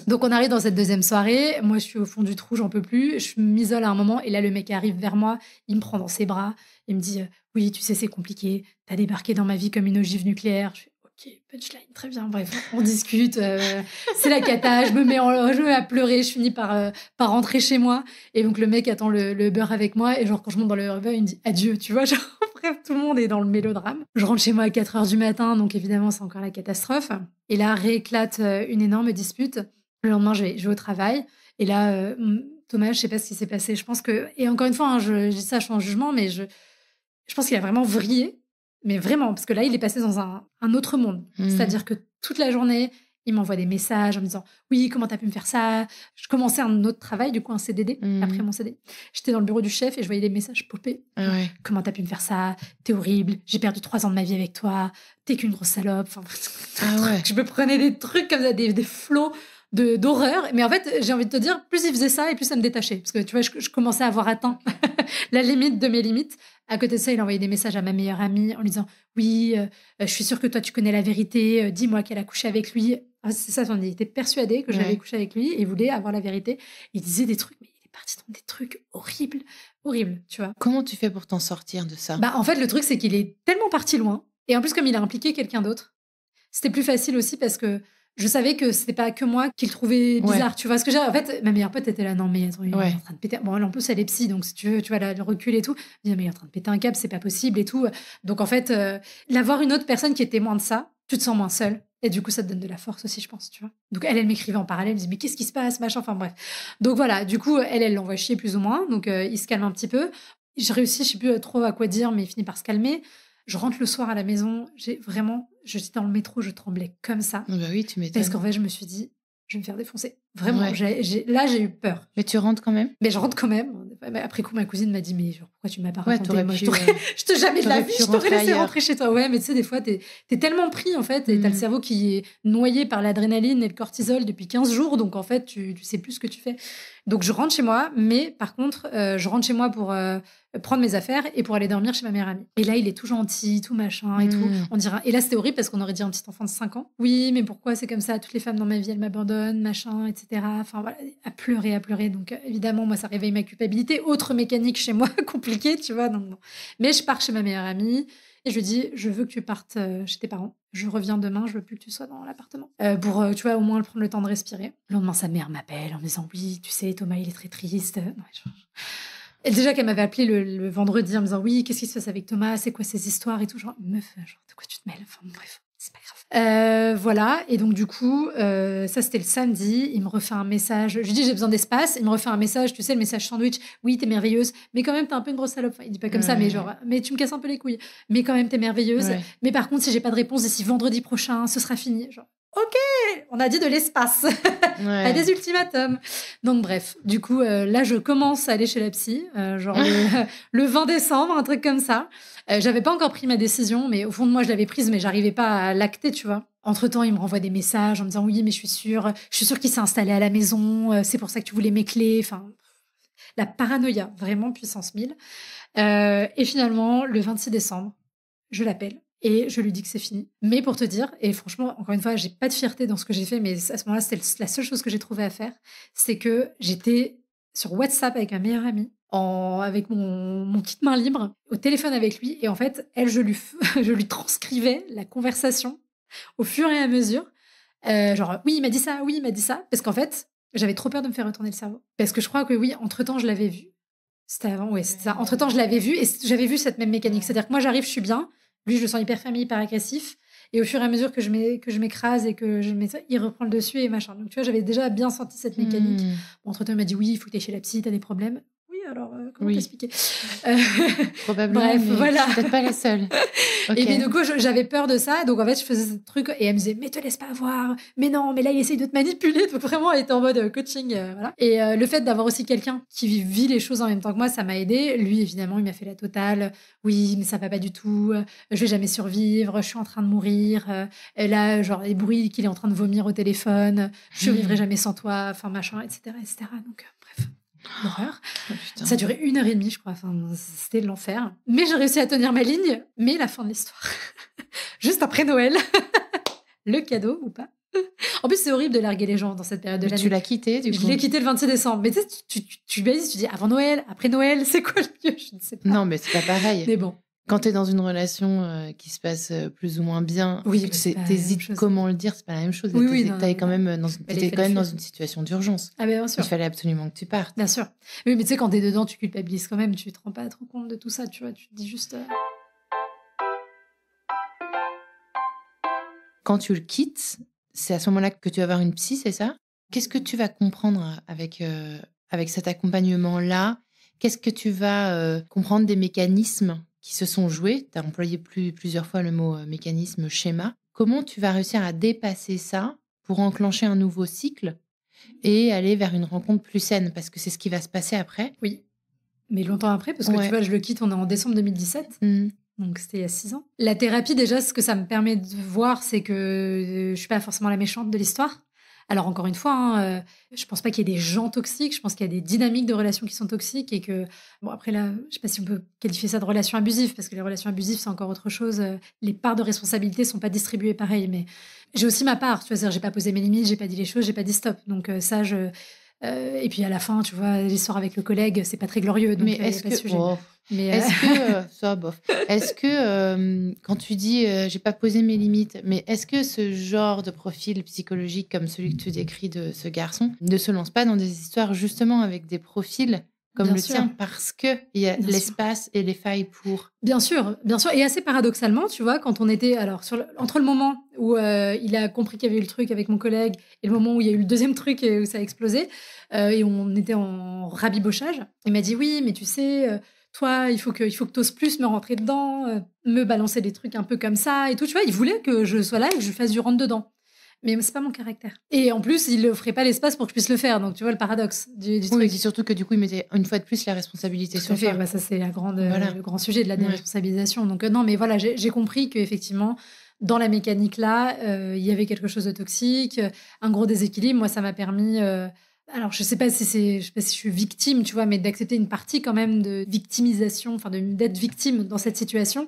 [SPEAKER 1] Donc, on arrive dans cette deuxième soirée. Moi, je suis au fond du trou, j'en peux plus. Je m'isole à un moment, et là, le mec arrive vers moi. Il me prend dans ses bras. Il me dit, oui, tu sais, c'est compliqué. T'as débarqué dans ma vie comme une ogive nucléaire. Je fais, ok, punchline, très bien. Bref, on discute. C'est la cata. Je me mets à pleurer. Je finis par rentrer chez moi. Et donc, le mec attend le Uber avec moi. Et genre, quand je monte dans le Uber, il me dit adieu. Tu vois, genre, bref, tout le monde est dans le mélodrame. Je rentre chez moi à 4h du matin. Donc, évidemment, c'est encore la catastrophe. Et là, rééclate une énorme dispute. Le lendemain, je vais au travail. Et là, Thomas, je sais pas ce qui s'est passé. Je pense que... Et encore une fois, hein, je dis ça, je suis en jugement, mais je pense qu'il a vraiment vrillé. Mais vraiment, parce que là, il est passé dans un autre monde. C'est-à-dire que toute la journée, il m'envoie des messages en me disant « Oui, comment t'as pu me faire ça ?» Je commençais un autre travail, du coup, un CDD, après mon CDD. J'étais dans le bureau du chef et je voyais des messages popper.
[SPEAKER 2] Ouais.
[SPEAKER 1] « Comment t'as pu me faire ça? T'es horrible. J'ai perdu 3 ans de ma vie avec toi. T'es qu'une grosse salope. » Enfin, ouais. Je me prenais des trucs comme ça, des flots d'horreur. Mais en fait, j'ai envie de te dire, plus il faisait ça et plus ça me détachait. Parce que tu vois, je commençais à avoir atteint la limite de mes limites. À côté de ça, il envoyait des messages à ma meilleure amie en lui disant « Oui, je suis sûre que toi, tu connais la vérité. Dis-moi qu'elle a couché avec lui. » C'est ça, il était persuadé que j'avais couché avec lui et il voulait avoir la vérité. Il disait des trucs, mais il est parti dans des trucs horribles, tu vois.
[SPEAKER 2] Comment tu fais pour t'en sortir de ça?
[SPEAKER 1] En fait, le truc, c'est qu'il est tellement parti loin. Et en plus, comme il a impliqué quelqu'un d'autre, c'était plus facile aussi parce que je savais que c'était pas que moi qui le trouvais bizarre, tu vois ce que j'ai. En fait, ma meilleure pote était là, non mais attends, il est en train de péter. Bon, elle, en plus elle est psy, donc si tu veux, tu vois le recul et tout. Elle dit mais il est en train de péter un câble, c'est pas possible et tout. Donc en fait, l'avoir une autre personne qui est témoin de ça, tu te sens moins seule. Et du coup, ça te donne de la force aussi, je pense, tu vois. Donc elle m'écrivait en parallèle, elle me dit mais qu'est-ce qui se passe, machin. Enfin bref. Donc voilà, du coup, elle l'envoie chier plus ou moins. Donc il se calme un petit peu. Je réussis, je sais plus trop à quoi dire, mais il finit par se calmer. Je rentre le soir à la maison, j'étais dans le métro, je tremblais comme ça.
[SPEAKER 2] Bah oui, tu m'étonnes.
[SPEAKER 1] Parce qu'en fait, je me suis dit, je vais me faire défoncer. Vraiment, là, j'ai eu peur.
[SPEAKER 2] Mais tu rentres quand même?
[SPEAKER 1] Mais je rentre quand même. Après coup, ma cousine m'a dit, mais genre, pourquoi tu m'as pas raconté? Moi,
[SPEAKER 2] je
[SPEAKER 1] te jamais de la vie, je t'aurais laissé rentrer chez toi. Ouais, mais tu sais, des fois, t'es tellement pris, en fait, et t'as le cerveau qui est noyé par l'adrénaline et le cortisol depuis 15 jours, donc en fait, tu sais plus ce que tu fais. Donc, je rentre chez moi, mais par contre, je rentre chez moi pour prendre mes affaires et pour aller dormir chez ma meilleure amie. Et là, il est tout gentil, tout machin et tout. On dira... Et là, c'était horrible parce qu'on aurait dit un petit enfant de 5 ans. Oui, mais pourquoi c'est comme ça? Toutes les femmes dans ma vie, elles m'abandonnent, machin, etc. Enfin, voilà, à pleurer. Donc, évidemment, moi, ça réveille ma culpabilité. Autre mécanique chez moi, compliqué, tu vois. Donc, bon. Mais je pars chez ma meilleure amie et je lui dis, je veux que tu partes chez tes parents. Je reviens demain, je veux plus que tu sois dans l'appartement. Pour, tu vois, au moins prendre le temps de respirer. Le lendemain, sa mère m'appelle en me disant, oui, tu sais, Thomas, il est très triste. Et déjà qu'elle m'avait appelé le vendredi en me disant, oui, qu'est-ce qui se passe avec Thomas? C'est quoi ces histoires et tout? Genre, meuf, genre, de quoi tu te mêles? Enfin, bref. C'est pas grave. Voilà. Et donc, du coup, ça, c'était le samedi. Il me refait un message. Je lui dis, j'ai besoin d'espace. Il me refait un message, tu sais, le message sandwich. Oui, t'es merveilleuse. Mais quand même, t'es un peu une grosse salope. Enfin, il dit pas comme ça, mais genre, mais tu me casses un peu les couilles. Mais quand même, t'es merveilleuse. Ouais. Mais par contre, si j'ai pas de réponse d'ici vendredi prochain, ce sera fini. Genre, ok, on a dit de l'espace. Ouais. Pas des ultimatums. Donc, bref. Du coup, là, je commence à aller chez la psy. Genre, le 20 décembre, un truc comme ça. J'avais pas encore pris ma décision, mais au fond de moi, je l'avais prise, mais j'arrivais pas à l'acter, tu vois. Entre-temps, il me renvoie des messages en me disant « Oui, mais je suis sûre qu'il s'est installé à la maison, c'est pour ça que tu voulais mes clés. » Enfin, la paranoïa, vraiment puissance 1000. Et finalement, le 26 décembre, je l'appelle et je lui dis que c'est fini. Mais pour te dire, et franchement, encore une fois, j'ai pas de fierté dans ce que j'ai fait, mais à ce moment-là, c'était la seule chose que j'ai trouvé à faire, c'est que j'étais sur WhatsApp avec ma meilleure amie, avec mon kit main libre, au téléphone avec lui. Et en fait, je lui transcrivais la conversation au fur et à mesure. Genre, oui, il m'a dit ça, oui, il m'a dit ça. Parce qu'en fait, j'avais trop peur de me faire retourner le cerveau. Parce que je crois que oui, entre-temps, je l'avais vu. C'était avant, oui, c'était ça. Entre-temps, je l'avais vu et j'avais vu cette même mécanique. C'est-à-dire que moi, j'arrive, je suis bien. Lui, je le sens hyper famille, hyper agressif. Et au fur et à mesure que je m'écrase et que il reprend le dessus et machin. Donc, tu vois, j'avais déjà bien senti cette mécanique. Bon, entre-temps, il m'a dit, oui, il faut que tu ailles chez la psy, t'as des problèmes. Oui, alors, comment t'expliquer
[SPEAKER 2] Probablement,
[SPEAKER 1] bref,
[SPEAKER 2] mais
[SPEAKER 1] voilà.
[SPEAKER 2] je suis peut-être pas la seule. Okay.
[SPEAKER 1] Et puis, du coup, j'avais peur de ça. Donc, en fait, je faisais ce truc et elle me disait, mais te laisse pas avoir. Mais non, mais là, il essaye de te manipuler. Donc, vraiment, elle était en mode coaching. Voilà. Et le fait d'avoir aussi quelqu'un qui vit les choses en même temps que moi, ça m'a aidé. Lui, évidemment, il m'a fait la totale. Oui, mais ça va pas du tout. Je vais jamais survivre. Je suis en train de mourir. Et là, genre, les bruits qu'il est en train de vomir au téléphone. Je survivrai jamais sans toi. Enfin, machin, etc., etc. Donc, bref. L'horreur. Oh, ça a duré 1h30, je crois. Enfin, c'était l'enfer. Mais j'ai réussi à tenir ma ligne. Mais la fin de l'histoire. Juste après Noël. Le cadeau ou pas. En plus, c'est horrible de larguer les gens dans cette période de l'année.
[SPEAKER 2] Tu l'as quitté, du coup.
[SPEAKER 1] Je l'ai quitté le 26 décembre. Mais tu sais, tu baises, tu dis avant Noël, après Noël, c'est quoi le mieux? Je ne sais pas.
[SPEAKER 2] Non, mais c'est pas pareil.
[SPEAKER 1] Mais bon.
[SPEAKER 2] Quand tu es dans une relation qui se passe plus ou moins bien,
[SPEAKER 1] oui,
[SPEAKER 2] t'hésites comment le dire, c'est pas la même chose.
[SPEAKER 1] Oui,
[SPEAKER 2] t'étais quand même dans une situation d'urgence.
[SPEAKER 1] Ah ben, bien sûr.
[SPEAKER 2] Il fallait absolument que tu partes.
[SPEAKER 1] Bien sûr. Oui, mais tu sais, quand t'es dedans, tu culpabilises quand même. Tu te rends pas trop compte de tout ça, tu vois. Tu te dis juste...
[SPEAKER 2] Quand tu le quittes, c'est à ce moment-là que tu vas voir une psy, c'est ça? Qu'est-ce que tu vas comprendre avec cet accompagnement-là? Qu'est-ce que tu vas comprendre des mécanismes qui se sont joués? Tu as employé plusieurs fois le mot mécanisme, schéma. Comment tu vas réussir à dépasser ça pour enclencher un nouveau cycle et aller vers une rencontre plus saine? Parce que c'est ce qui va se passer après.
[SPEAKER 1] Oui, mais longtemps après, parce que tu vois, je le quitte, on est en décembre 2017. Donc, c'était il y a 6 ans. La thérapie, déjà, ce que ça me permet de voir, c'est que je suis pas forcément la méchante de l'histoire. Alors, encore une fois, je pense pas qu'il y ait des gens toxiques. Je pense qu'il y a des dynamiques de relations qui sont toxiques et que... Bon, après, là, je sais pas si on peut qualifier ça de relations abusives, parce que les relations abusives, c'est encore autre chose. Les parts de responsabilité sont pas distribuées pareil. Mais j'ai aussi ma part. Tu vois, c'est-à-dire, j'ai pas posé mes limites, j'ai pas dit les choses, j'ai pas dit stop. Donc, ça, et puis à la fin, tu vois, l'histoire avec le collègue, c'est pas très glorieux. Donc,
[SPEAKER 2] mais est-ce
[SPEAKER 1] que...
[SPEAKER 2] Est-ce que quand tu dis j'ai pas posé mes limites, mais est-ce que ce genre de profil psychologique comme celui que tu décris de ce garçon ne se lance pas dans des histoires justement avec des profils comme le tien, parce qu'il y a l'espace et les failles pour...
[SPEAKER 1] Bien sûr. Et assez paradoxalement, tu vois, quand on était... Alors, entre le moment où il a compris qu'il y avait eu le truc avec mon collègue et le moment où il y a eu le deuxième truc et où ça a explosé, et on était en rabibochage, il m'a dit, oui, mais tu sais... toi, il faut que tu oses plus me rentrer dedans, me balancer des trucs un peu comme ça et tout. Tu vois, il voulait que je sois là et que je fasse du rentre-dedans. Mais c'est pas mon caractère. Et en plus, il ne offrait pas l'espace pour que je puisse le faire. Donc, tu vois, le paradoxe du truc.
[SPEAKER 2] Oui, surtout que du coup, il mettait une fois de plus la responsabilité sur toi.
[SPEAKER 1] Bah, ça, c'est le grand sujet de la déresponsabilisation. Donc, non, mais voilà, j'ai compris qu'effectivement, dans la mécanique là, il y avait quelque chose de toxique, un gros déséquilibre. Moi, ça m'a permis... alors, je sais pas si je suis victime, tu vois, mais d'accepter une partie quand même de victimisation, enfin d'être victime dans cette situation.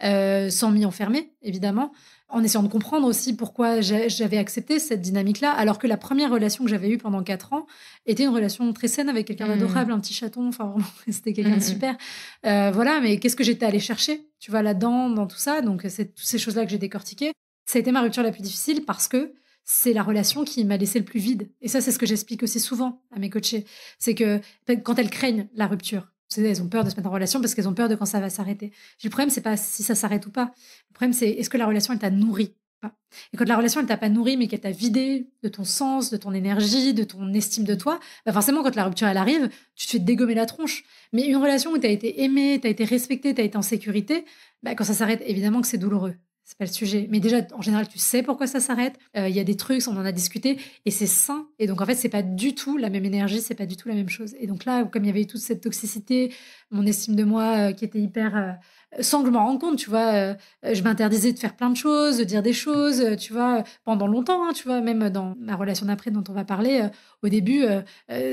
[SPEAKER 1] sans m'y enfermer, évidemment, en essayant de comprendre aussi pourquoi j'avais accepté cette dynamique-là, alors que la première relation que j'avais eue pendant 4 ans était une relation très saine avec quelqu'un d'adorable, un petit chaton, enfin vraiment, c'était quelqu'un de super. Voilà, mais qu'est-ce que j'étais allée chercher, tu vois, là-dedans, dans tout ça. Donc, c'est toutes ces choses-là que j'ai décortiquées. Ça a été ma rupture la plus difficile parce que c'est la relation qui m'a laissé le plus vide. Et ça, c'est ce que j'explique aussi souvent à mes coachés. C'est que quand elles craignent la rupture, elles ont peur de se mettre en relation parce qu'elles ont peur de quand ça va s'arrêter. Le problème, c'est pas si ça s'arrête ou pas. Le problème, c'est est-ce que la relation, elle t'a nourri ou pas. Et quand la relation, elle t'a pas nourri, mais qu'elle t'a vidé de ton sens, de ton énergie, de ton estime de toi, bah forcément, quand la rupture, elle arrive, tu te fais dégommer la tronche. Mais une relation où t'as été aimé, t'as été respecté, t'as été en sécurité, bah, quand ça s'arrête, évidemment que c'est douloureux. C'est pas le sujet. Mais déjà, en général, tu sais pourquoi ça s'arrête. Il y a des trucs, on en a discuté, et c'est sain. Et donc, en fait, c'est pas du tout la même énergie, c'est pas du tout la même chose. Et donc là, comme il y avait eu toute cette toxicité, mon estime de moi qui était hyper... sans que je m'en rende compte, tu vois, je m'interdisais de faire plein de choses, de dire des choses, tu vois, pendant longtemps, hein, tu vois, même dans ma relation d'après dont on va parler, au début,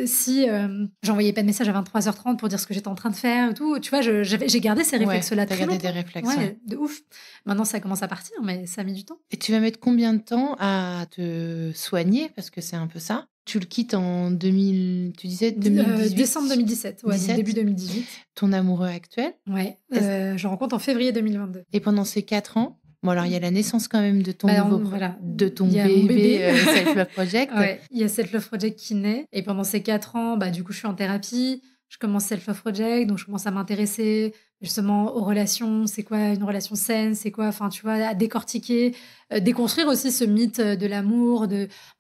[SPEAKER 1] si j'envoyais pas de message à 23h30 pour dire ce que j'étais en train de faire et tout, tu vois, j'ai gardé ces réflexes-là très longtemps.
[SPEAKER 2] T'as gardé des réflexes,
[SPEAKER 1] ouais, de ouf. Maintenant, ça commence à partir, mais ça a mis du temps.
[SPEAKER 2] Et tu vas mettre combien de temps à te soigner, parce que c'est un peu ça? Tu le quittes en 2000, tu disais 2018
[SPEAKER 1] décembre 2017, ouais,
[SPEAKER 2] 17.
[SPEAKER 1] début 2018.
[SPEAKER 2] Ton amoureux actuel?
[SPEAKER 1] Ouais, je rencontre en février 2022.
[SPEAKER 2] Et pendant ces 4 ans, bon, alors il y a la naissance quand même de ton de ton bébé Self Love Project.
[SPEAKER 1] Ouais, il y a Self Love Project qui naît. Et pendant ces 4 ans, bah, du coup, je suis en thérapie. Je commence Self Love Project, donc je commence à m'intéresser justement aux relations. C'est quoi une relation saine? C'est quoi, enfin, tu vois, à décortiquer, déconstruire aussi ce mythe de l'amour.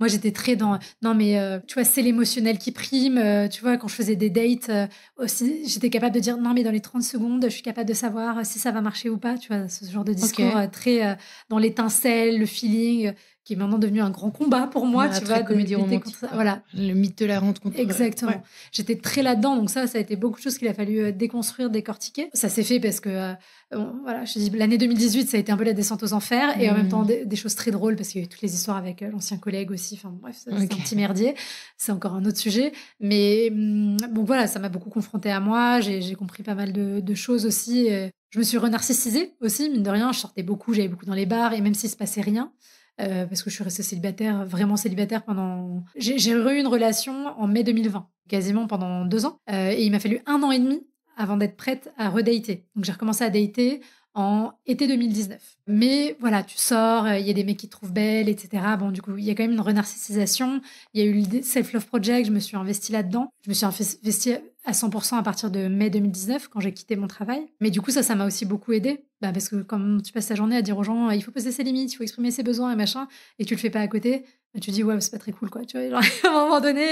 [SPEAKER 1] Moi, j'étais très dans, non mais tu vois, c'est l'émotionnel qui prime. Tu vois, quand je faisais des dates, aussi, j'étais capable de dire non mais dans les 30 secondes, je suis capable de savoir si ça va marcher ou pas. Tu vois, ce genre de discours très dans l'étincelle, le feeling. Qui est maintenant devenu un grand combat pour moi, tu vois,
[SPEAKER 2] comédie romantique.
[SPEAKER 1] Voilà.
[SPEAKER 2] Le mythe de la rencontre.
[SPEAKER 1] Exactement. Ouais. J'étais très là-dedans, donc ça a été beaucoup de choses qu'il a fallu déconstruire, décortiquer. Ça s'est fait parce que, voilà, je dis, l'année 2018, ça a été un peu la descente aux enfers, et en même temps des choses très drôles, parce qu'il y a eu toutes les histoires avec l'ancien collègue aussi, enfin bref, c'est un petit merdier, c'est encore un autre sujet. Mais bon, voilà, ça m'a beaucoup confrontée à moi, j'ai compris pas mal de choses aussi. Je me suis renarcissisée aussi, mine de rien, je sortais beaucoup, j'allais beaucoup dans les bars, et même s'il se passait rien, parce que je suis restée célibataire, vraiment célibataire pendant... J'ai eu une relation en mai 2020, quasiment pendant 2 ans. Et il m'a fallu 1 an et demi avant d'être prête à redater. Donc j'ai recommencé à dater en été 2019. Mais voilà, tu sors, il y a des mecs qui te trouvent belle, etc. Bon, du coup, il y a quand même une renarcissisation. Il y a eu le Self Love Project, je me suis investie là-dedans. Je me suis investie à 100% à partir de mai 2019, quand j'ai quitté mon travail. Mais du coup, ça m'a aussi beaucoup aidée. Parce que quand tu passes ta journée à dire aux gens, il faut poser ses limites, il faut exprimer ses besoins et machin, et tu le fais pas à côté, tu dis, ouais, c'est pas très cool, quoi. Tu vois, genre, à un moment donné,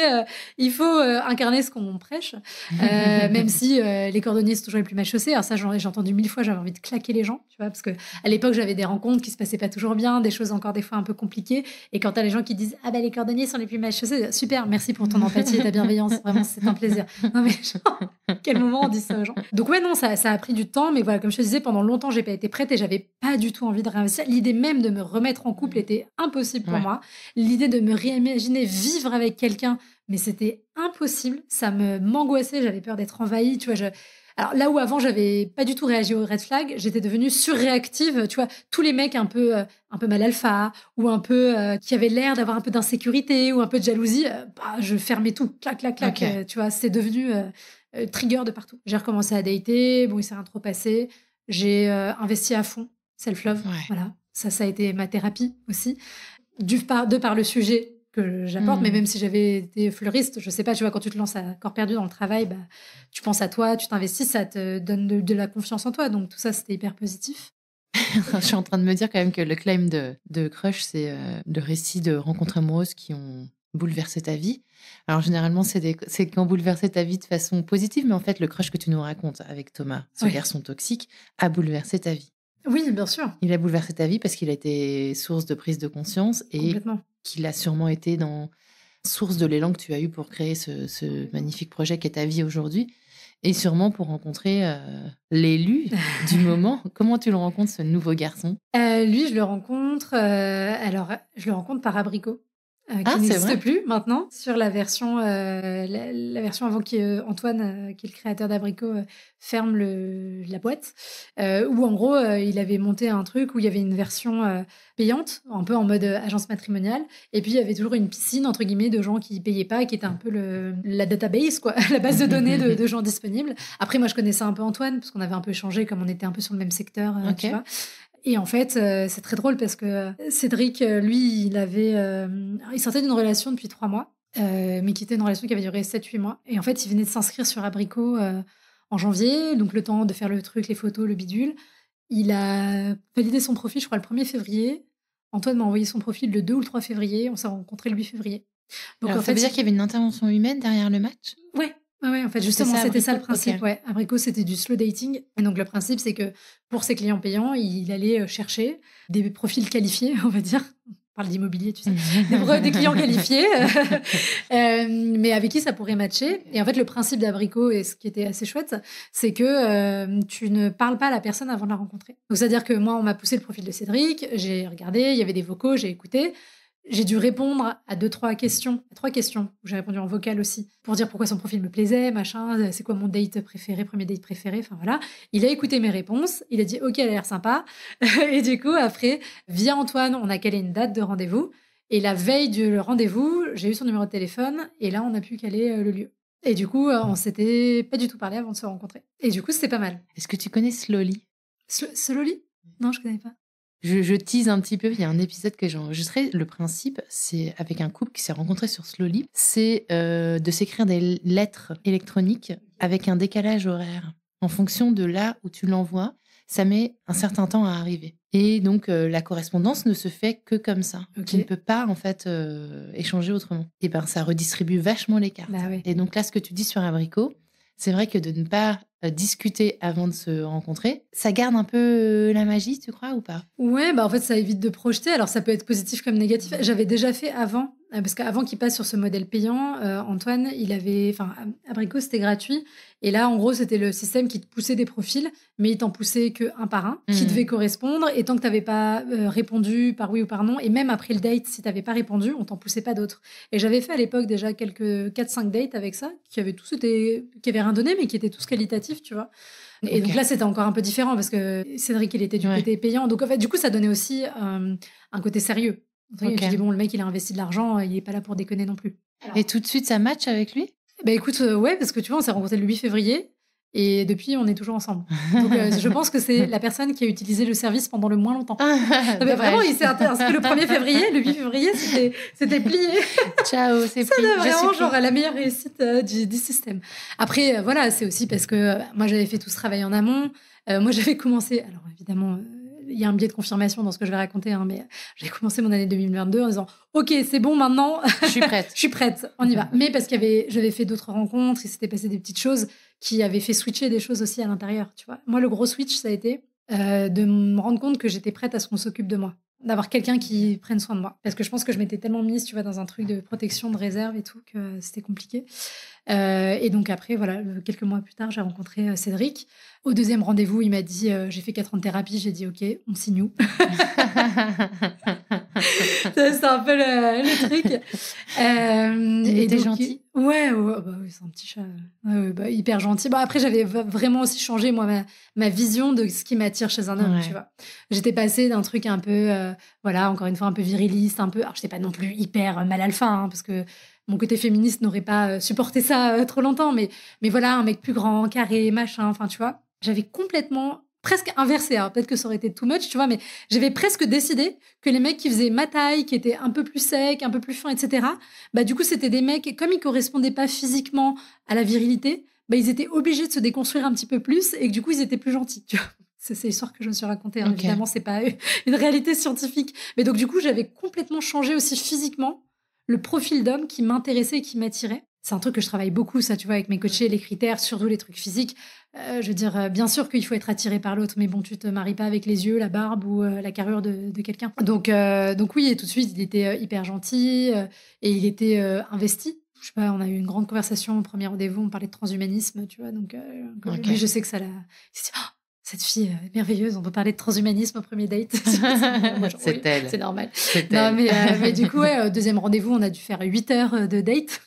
[SPEAKER 1] il faut incarner ce qu'on prêche, même si les cordonniers, c'est toujours les plus mal chaussés. Alors ça, j'ai entendu 1000 fois, j'avais envie de claquer les gens, tu vois, parce que à l'époque, j'avais des rencontres qui se passaient pas toujours bien, des choses encore des fois un peu compliquées. Et quand t'as les gens qui disent, ah les cordonniers sont les plus mal chaussés, super, merci pour ton empathie et ta bienveillance, vraiment, c'est un plaisir. Non mais genre, quel moment on dit ça aux gens? Donc ouais, non, ça a pris du temps, mais voilà, comme je te disais, pendant longtemps, j'ai pas été prête et j'avais pas du tout envie de réinvestir. L'idée même de me remettre en couple était impossible pour moi. L'idée de me réimaginer vivre avec quelqu'un, mais c'était impossible. Ça m'angoissait, j'avais peur d'être envahie, tu vois. Alors là où avant, j'avais pas du tout réagi aux red flags, j'étais devenue surréactive. Tu vois, tous les mecs un peu mal alpha, ou un peu qui avaient l'air d'avoir un peu d'insécurité, ou un peu de jalousie, je fermais tout, clac, clac, clac. Okay. Tu vois, c'est devenu trigger de partout. J'ai recommencé à dater, bon, il s'est rien trop passé. J'ai investi à fond, self-love, voilà. Ça a été ma thérapie aussi. De par le sujet que j'apporte, mais même si j'avais été fleuriste, je sais pas, tu vois, quand tu te lances à corps perdu dans le travail, tu penses à toi, tu t'investis, ça te donne de la confiance en toi. Donc tout ça, c'était hyper positif.
[SPEAKER 2] Je suis en train de me dire quand même que le claim de Crush, c'est de récits de rencontres amoureuses qui ont bouleversé ta vie. Alors généralement, c'est qui ont bouleversé ta vie de façon positive, mais en fait, le crush que tu nous racontes avec Thomas, ce garçon toxique, a bouleversé ta vie.
[SPEAKER 1] Oui, bien sûr.
[SPEAKER 2] Il a bouleversé ta vie parce qu'il a été source de prise de conscience et qu'il a sûrement été source de l'élan que tu as eu pour créer ce magnifique projet qu'est ta vie aujourd'hui, et sûrement pour rencontrer l'élu du moment. Comment tu le rencontres, ce nouveau garçon?
[SPEAKER 1] Lui, je le rencontre, je le rencontre par abricot. qui n'existe plus maintenant, sur la version avant qu'Antoine, qui est le créateur d'Abricot, ferme la boîte, où en gros, il avait monté un truc où il y avait une version payante, un peu en mode agence matrimoniale, et puis il y avait toujours une piscine, entre guillemets, de gens qui payaient pas, qui était un peu la database, quoi, la base de données de gens disponibles. Après, moi, je connaissais un peu Antoine, parce qu'on avait un peu échangé, comme on était un peu sur le même secteur, tu vois. Et en fait, c'est très drôle parce que Cédric, lui, il sortait d'une relation depuis 3 mois, mais qui était une relation qui avait duré 7-8 mois. Et en fait, il venait de s'inscrire sur Abricot en janvier, donc le temps de faire le truc, les photos, le bidule. Il a validé son profil, je crois, le 1er février. Antoine m'a envoyé son profil le 2 ou le 3 février. On s'est rencontrés le 8 février.
[SPEAKER 2] Donc, alors, ça veut dire qu'il y avait une intervention humaine derrière le match ?
[SPEAKER 1] Ouais, en fait, justement, c'était ça le principe. Okay. Ouais. Abricot, c'était du slow dating. Et donc, le principe, c'est que pour ses clients payants, il allait chercher des profils qualifiés, on va dire. On parle d'immobilier, tu sais. des clients qualifiés, mais avec qui ça pourrait matcher. Et en fait, le principe d'Abricot, et ce qui était assez chouette, c'est que tu ne parles pas à la personne avant de la rencontrer. Donc, c'est-à-dire que moi, on m'a poussé le profil de Cédric, j'ai regardé, il y avait des vocaux, j'ai écouté. J'ai dû répondre à 3 questions, où j'ai répondu en vocal aussi, pour dire pourquoi son profil me plaisait, machin, c'est quoi mon date préféré, premier date préféré, enfin voilà. Il a écouté mes réponses, il a dit ok, elle a l'air sympa. Et du coup, après, via Antoine, on a calé une date de rendez-vous. Et la veille du rendez-vous, j'ai eu son numéro de téléphone, et là, on a pu caler le lieu. Et du coup, on s'était pas du tout parlé avant de se rencontrer. Et du coup, c'était pas mal.
[SPEAKER 2] Est-ce que tu connais Slowly ?
[SPEAKER 1] Slowly ? Non, je connais pas.
[SPEAKER 2] Je tease un petit peu, il y a un épisode que j'ai enregistré. Le principe, c'est avec un couple qui s'est rencontré sur Slowly, c'est de s'écrire des lettres électroniques avec un décalage horaire. En fonction de là où tu l'envoies, ça met un certain temps à arriver. Et donc, la correspondance ne se fait que comme ça. Okay. Tu ne peux pas, en fait, échanger autrement. Et ben, ça redistribue vachement les cartes.
[SPEAKER 1] Bah oui.
[SPEAKER 2] Et donc là, ce que tu dis sur Abricot, c'est vrai que de ne pas discuter avant de se rencontrer, ça garde un peu la magie, tu crois, ou pas ?
[SPEAKER 1] Ouais, bah en fait, ça évite de projeter. Alors, ça peut être positif comme négatif. J'avais déjà fait avant, parce qu'avant qu'il passe sur ce modèle payant, Antoine, Abricot, c'était gratuit. Et là, en gros, c'était le système qui te poussait des profils, mais il t'en poussait qu'un par un, qui devait correspondre. Et tant que tu n'avais pas répondu par oui ou par non, et même après le date, si tu n'avais pas répondu, on t'en poussait pas d'autres. Et j'avais fait à l'époque déjà quelques 4-5 dates avec ça, qui avaient rien donné, mais qui étaient tous qualitatifs, tu vois. Et donc là, c'était encore un peu différent parce que Cédric, il était du côté payant. Donc en fait, du coup, ça donnait aussi un côté sérieux. Tu dis, bon, le mec, il a investi de l'argent, il n'est pas là pour déconner non plus.
[SPEAKER 2] Alors, et tout de suite, ça match avec lui ?
[SPEAKER 1] Bah écoute, ouais, parce que tu vois, on s'est rencontrés le 8 février et depuis, on est toujours ensemble. Donc je pense que c'est la personne qui a utilisé le service pendant le moins longtemps. Mais vraiment, il s'est inscrit le 1er février, le 8 février, c'était plié.
[SPEAKER 2] Ciao, c'est plié.
[SPEAKER 1] Ça vraiment genre la meilleure réussite du système. Après, voilà, c'est aussi parce que moi, j'avais fait tout ce travail en amont. Moi, j'avais commencé, alors évidemment... il y a un biais de confirmation dans ce que je vais raconter, hein, mais j'ai commencé mon année 2022 en disant « Ok, c'est bon, maintenant,
[SPEAKER 2] je suis prête.
[SPEAKER 1] Je suis prête, on y va. » Mais parce j'avais fait d'autres rencontres, il s'était passé des petites choses qui avaient fait switcher des choses aussi à l'intérieur, tu vois. Moi, le gros switch, ça a été de me rendre compte que j'étais prête à ce qu'on s'occupe de moi, d'avoir quelqu'un qui prenne soin de moi. Parce que je pense que je m'étais tellement mise, tu vois, dans un truc de protection, de réserve et tout, que c'était compliqué. Et donc après, voilà, quelques mois plus tard, j'ai rencontré Cédric. Au 2e rendez-vous, il m'a dit j'ai fait 4 ans de thérapie. J'ai dit ok, on signe où. C'est un peu le truc.
[SPEAKER 2] Il était gentil.
[SPEAKER 1] Ouais, bah, oui, c'est un petit chat. Hyper gentil. Bon, après, j'avais vraiment aussi changé moi ma vision de ce qui m'attire chez un homme. Tu vois. J'étais passée d'un truc un peu, voilà, encore une fois un peu viriliste, un peu. Alors, j'étais pas non plus hyper mal alpha, hein, parce que mon côté féministe n'aurait pas supporté ça trop longtemps, mais voilà, un mec plus grand, carré, machin, enfin, tu vois. J'avais complètement, presque inversé, alors peut-être que ça aurait été too much, tu vois, mais j'avais presque décidé que les mecs qui faisaient ma taille, qui étaient un peu plus secs, un peu plus fins, etc., bah du coup, c'était des mecs, comme ils correspondaient pas physiquement à la virilité, bah ils étaient obligés de se déconstruire un petit peu plus, et que du coup, ils étaient plus gentils, tu vois. C'est l'histoire que je me suis racontée, hein. Évidemment, c'est pas une réalité scientifique. Mais donc, du coup, j'avais complètement changé aussi physiquement le profil d'homme qui m'intéressait et qui m'attirait. C'est un truc que je travaille beaucoup, ça, tu vois, avec mes coachés, les critères, surtout les trucs physiques. Je veux dire, bien sûr qu'il faut être attiré par l'autre, mais bon, tu te maries pas avec les yeux, la barbe ou la carrure de quelqu'un. Donc oui, et tout de suite, il était hyper gentil et il était investi. Je sais pas, on a eu une grande conversation au premier rendez-vous, on parlait de transhumanisme, tu vois, donc lui, je sais que ça l'a... cette fille merveilleuse, on peut parler de transhumanisme au premier date.
[SPEAKER 2] C'est elle.
[SPEAKER 1] C'est normal.
[SPEAKER 2] C'est
[SPEAKER 1] Non,
[SPEAKER 2] elle.
[SPEAKER 1] mais du coup, au deuxième rendez-vous, on a dû faire 8 heures de date.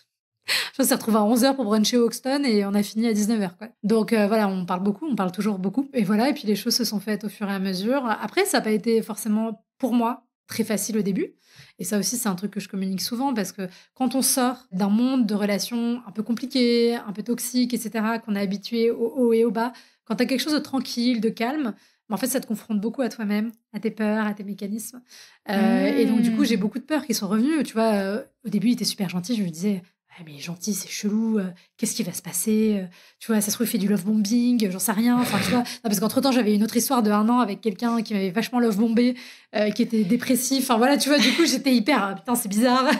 [SPEAKER 1] On s'est retrouvés à 11h pour bruncher au Hoxton et on a fini à 19h, quoi. Donc voilà, on parle beaucoup, on parle toujours beaucoup. Et voilà, et puis les choses se sont faites au fur et à mesure. Après, ça n'a pas été forcément, pour moi, très facile au début. Et ça aussi, c'est un truc que je communique souvent parce que quand on sort d'un monde de relations un peu compliquées, un peu toxiques, etc., qu'on est habitué au haut et au bas, quand tu as quelque chose de tranquille, de calme, en fait, ça te confronte beaucoup à toi-même, à tes peurs, à tes mécanismes. Et donc, du coup, j'ai beaucoup de peurs qui sont revenues. Tu vois, au début, il était super gentil. Je me disais, ah, mais gentil, c'est chelou. Qu'est-ce qui va se passer? Tu vois, ça se trouve, il fait du love bombing, j'en sais rien. Enfin, tu vois, non, parce qu'entre-temps, j'avais une autre histoire de 1 an avec quelqu'un qui m'avait vachement love bombé, qui était dépressif. Enfin, voilà, tu vois, du coup, j'étais hyper, putain, c'est bizarre.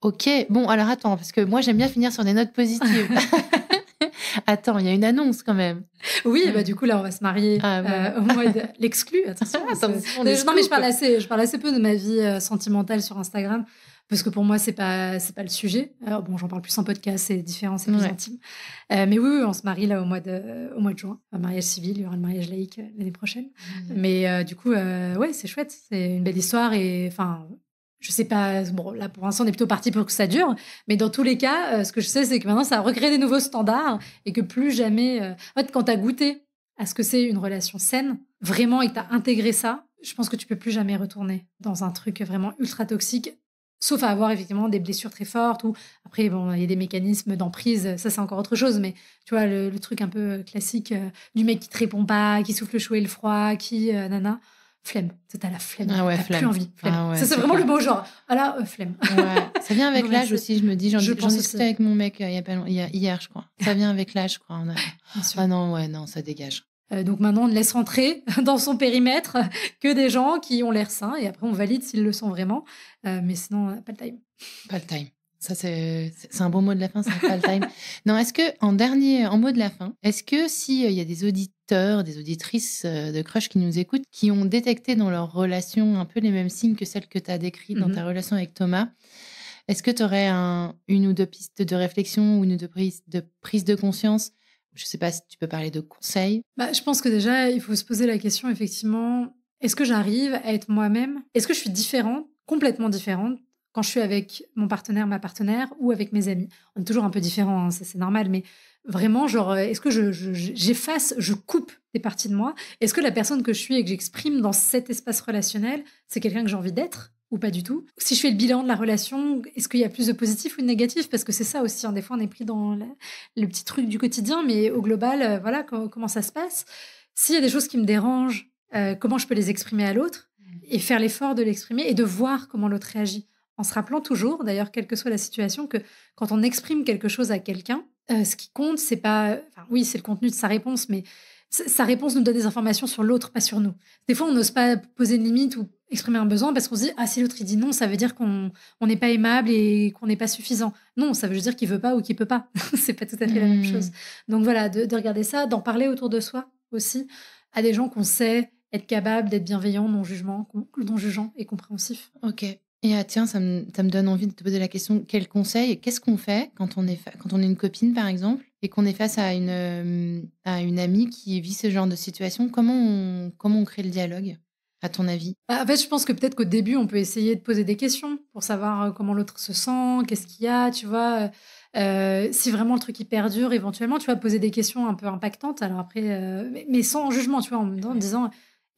[SPEAKER 2] Ok, bon, alors attends, parce que moi, j'aime bien finir sur des notes positives. Attends, il y a une annonce quand même.
[SPEAKER 1] Oui, bah du coup, là, on va se marier au mois de l'exclu. Attention. Non, mais je parle assez peu de ma vie sentimentale sur Instagram. Parce que pour moi, c'est pas le sujet. Alors, bon, j'en parle plus en podcast, c'est différent, c'est plus intime. Mais oui, on se marie là au mois de juin. Un mariage civil, il y aura le mariage laïque l'année prochaine. Mais du coup, ouais, c'est chouette. C'est une belle histoire. Et enfin, je sais pas, bon, là, pour l'instant, on est plutôt parti pour que ça dure. Mais dans tous les cas, ce que je sais, c'est que maintenant, ça a recréé des nouveaux standards et que plus jamais... En fait, quand tu as goûté à ce que c'est une relation saine, vraiment, et que tu as intégré ça, je pense que tu peux plus jamais retourner dans un truc vraiment ultra toxique. Sauf à avoir effectivement des blessures très fortes ou après, bon, il y a des mécanismes d'emprise, ça c'est encore autre chose, mais tu vois, le truc un peu classique du mec qui te répond pas, qui souffle le chaud et le froid, qui nana, flemme. T'as la flemme, t'as plus envie. Flemme.
[SPEAKER 2] Ah ouais,
[SPEAKER 1] ça c'est vraiment le beau genre. Ah là, flemme.
[SPEAKER 2] Ouais. Ça vient avec l'âge aussi, je me dis, j'en discutais avec mon mec hier, je crois. Ça vient avec l'âge, je crois. Ah non, ça dégage.
[SPEAKER 1] Donc maintenant, on ne laisse rentrer dans son périmètre que des gens qui ont l'air sains et après on valide s'ils le sont vraiment. Mais sinon, pas le time.
[SPEAKER 2] Pas le time. Ça, c'est un bon mot de la fin, c'est pas le time. Non, est-ce que, en mot de la fin, est-ce que s'il y a des auditeurs, des auditrices de Crush qui nous écoutent, qui ont détecté dans leur relation un peu les mêmes signes que celles que tu as décrites dans ta relation avec Thomas, est-ce que tu aurais une ou deux pistes de réflexion ou une ou deux prises de conscience? Je ne sais pas si tu peux parler de conseils.
[SPEAKER 1] Je pense que déjà, il faut se poser la question, effectivement, est-ce que j'arrive à être moi-même? Est-ce que je suis différente, complètement différente, quand je suis avec mon partenaire, ma partenaire, ou avec mes amis? On est toujours un peu différents, hein, ça c'est normal, mais vraiment, genre, est-ce que j'efface, je coupe des parties de moi? Est-ce que la personne que je suis et que j'exprime dans cet espace relationnel, c'est quelqu'un que j'ai envie d'être? Ou pas du tout. Si je fais le bilan de la relation, est-ce qu'il y a plus de positif ou de négatif? Parce que c'est ça aussi, hein, des fois on est pris dans le petit truc du quotidien, mais au global, voilà comment ça se passe. S'il y a des choses qui me dérangent, comment je peux les exprimer à l'autre et faire l'effort de l'exprimer et de voir comment l'autre réagit. En se rappelant toujours, d'ailleurs, quelle que soit la situation, que quand on exprime quelque chose à quelqu'un, ce qui compte, c'est pas... Enfin, oui, c'est le contenu de sa réponse, mais sa réponse nous donne des informations sur l'autre, pas sur nous. Des fois, on n'ose pas poser une limite ou exprimer un besoin parce qu'on se dit « Ah, si l'autre il dit non, ça veut dire qu'on n'est pas aimable et qu'on n'est pas suffisant. » Non, ça veut juste dire qu'il veut pas ou qu'il peut pas. C'est pas tout à fait la même chose. Donc voilà, de regarder ça, d'en parler autour de soi aussi, à des gens qu'on sait être capables d'être bienveillants, non jugeants et compréhensifs.
[SPEAKER 2] Ok. Et tiens, ça me donne envie de te poser la question, quel conseil, qu'est-ce qu'on fait quand on est une copine, par exemple, et qu'on est face à une amie qui vit ce genre de situation? Comment on crée le dialogue, à ton avis?
[SPEAKER 1] En fait, je pense que peut-être qu'au début, on peut essayer de poser des questions pour savoir comment l'autre se sent, qu'est-ce qu'il y a, tu vois. Si vraiment le truc il perdure, éventuellement, tu vas poser des questions un peu impactantes. Alors après, mais sans jugement, tu vois, en disant...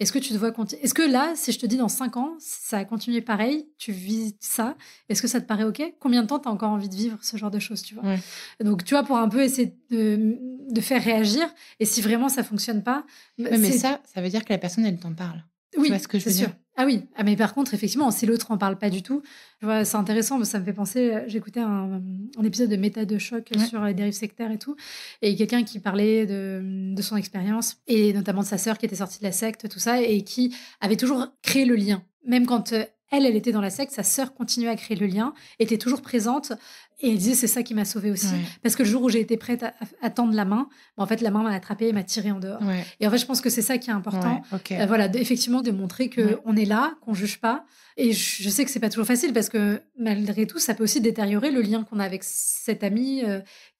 [SPEAKER 1] Est-ce que tu te vois continuer? Est-ce que là, si je te dis dans 5 ans, ça a continué pareil, tu vis ça, est-ce que ça te paraît OK? Combien de temps tu as encore envie de vivre ce genre de choses, tu vois? Ouais. Donc, tu vois, pour un peu essayer de faire réagir, et si vraiment ça fonctionne pas...
[SPEAKER 2] mais ça veut dire que la personne, elle t'en parle.
[SPEAKER 1] Oui,
[SPEAKER 2] tu vois ce que je veux
[SPEAKER 1] sûr.
[SPEAKER 2] dire?
[SPEAKER 1] Ah oui, mais par contre, effectivement, si l'autre en parle pas du tout, tu vois, c'est intéressant, ça me fait penser, j'écoutais un épisode de Méta de choc sur les dérives sectaires et tout, et quelqu'un qui parlait de son expérience, et notamment de sa sœur qui était sortie de la secte, tout ça, et qui avait toujours créé le lien. Même quand elle était dans la secte, sa sœur continuait à créer le lien, était toujours présente. Et elle disait, c'est ça qui m'a sauvée aussi. Ouais. Parce que le jour où j'ai été prête à tendre la main, en fait, la main m'a attrapée et m'a tirée en dehors. Ouais. Et en fait, je pense que c'est ça qui est important. Ouais, okay. Voilà, effectivement, de montrer qu'on est là, qu'on ne juge pas. Et je sais que c'est pas toujours facile parce que malgré tout, ça peut aussi détériorer le lien qu'on a avec cette amie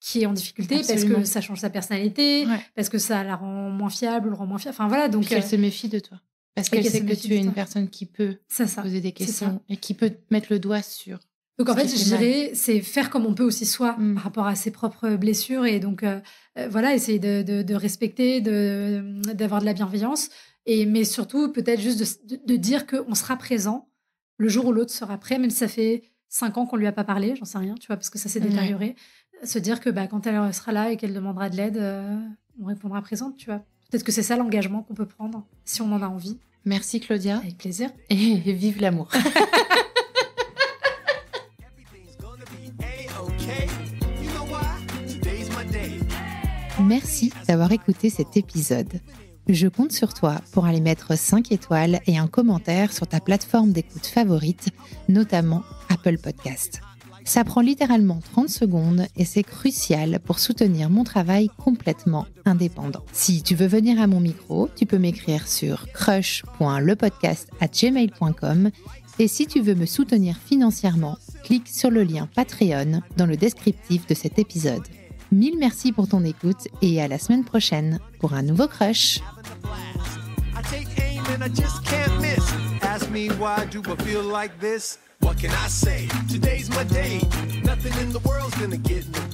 [SPEAKER 1] qui est en difficulté. Absolument. Parce que ça change sa personnalité, parce que ça la rend moins fiable, le rend moins fiable. Enfin, voilà. Donc,
[SPEAKER 2] elle se méfie de toi. Parce qu'elle sait que tu es une personne qui peut poser des questions et qui peut mettre le doigt sur...
[SPEAKER 1] Donc, en fait, je dirais, c'est faire comme on peut aussi soi par rapport à ses propres blessures. Et donc, voilà, essayer de respecter, d'avoir de la bienveillance. Mais surtout, peut-être juste de dire qu'on sera présent le jour où l'autre sera prêt, même si ça fait 5 ans qu'on ne lui a pas parlé, j'en sais rien, tu vois, parce que ça s'est détérioré. Se dire que quand elle sera là et qu'elle demandera de l'aide, on répondra présente, tu vois. Peut-être que c'est ça l'engagement qu'on peut prendre, si on en a envie.
[SPEAKER 2] Merci Claudia.
[SPEAKER 1] Avec plaisir.
[SPEAKER 2] Et vive l'amour. Merci d'avoir écouté cet épisode. Je compte sur toi pour aller mettre 5 étoiles et un commentaire sur ta plateforme d'écoute favorite, notamment Apple Podcast. Ça prend littéralement 30 secondes et c'est crucial pour soutenir mon travail complètement indépendant. Si tu veux venir à mon micro, tu peux m'écrire sur crush.lepodcast@gmail.com et si tu veux me soutenir financièrement, clique sur le lien Patreon dans le descriptif de cet épisode. 1000 merci pour ton écoute et à la semaine prochaine pour un nouveau Crush. What can I say? Today's my day. Nothing in the world's gonna get in the way.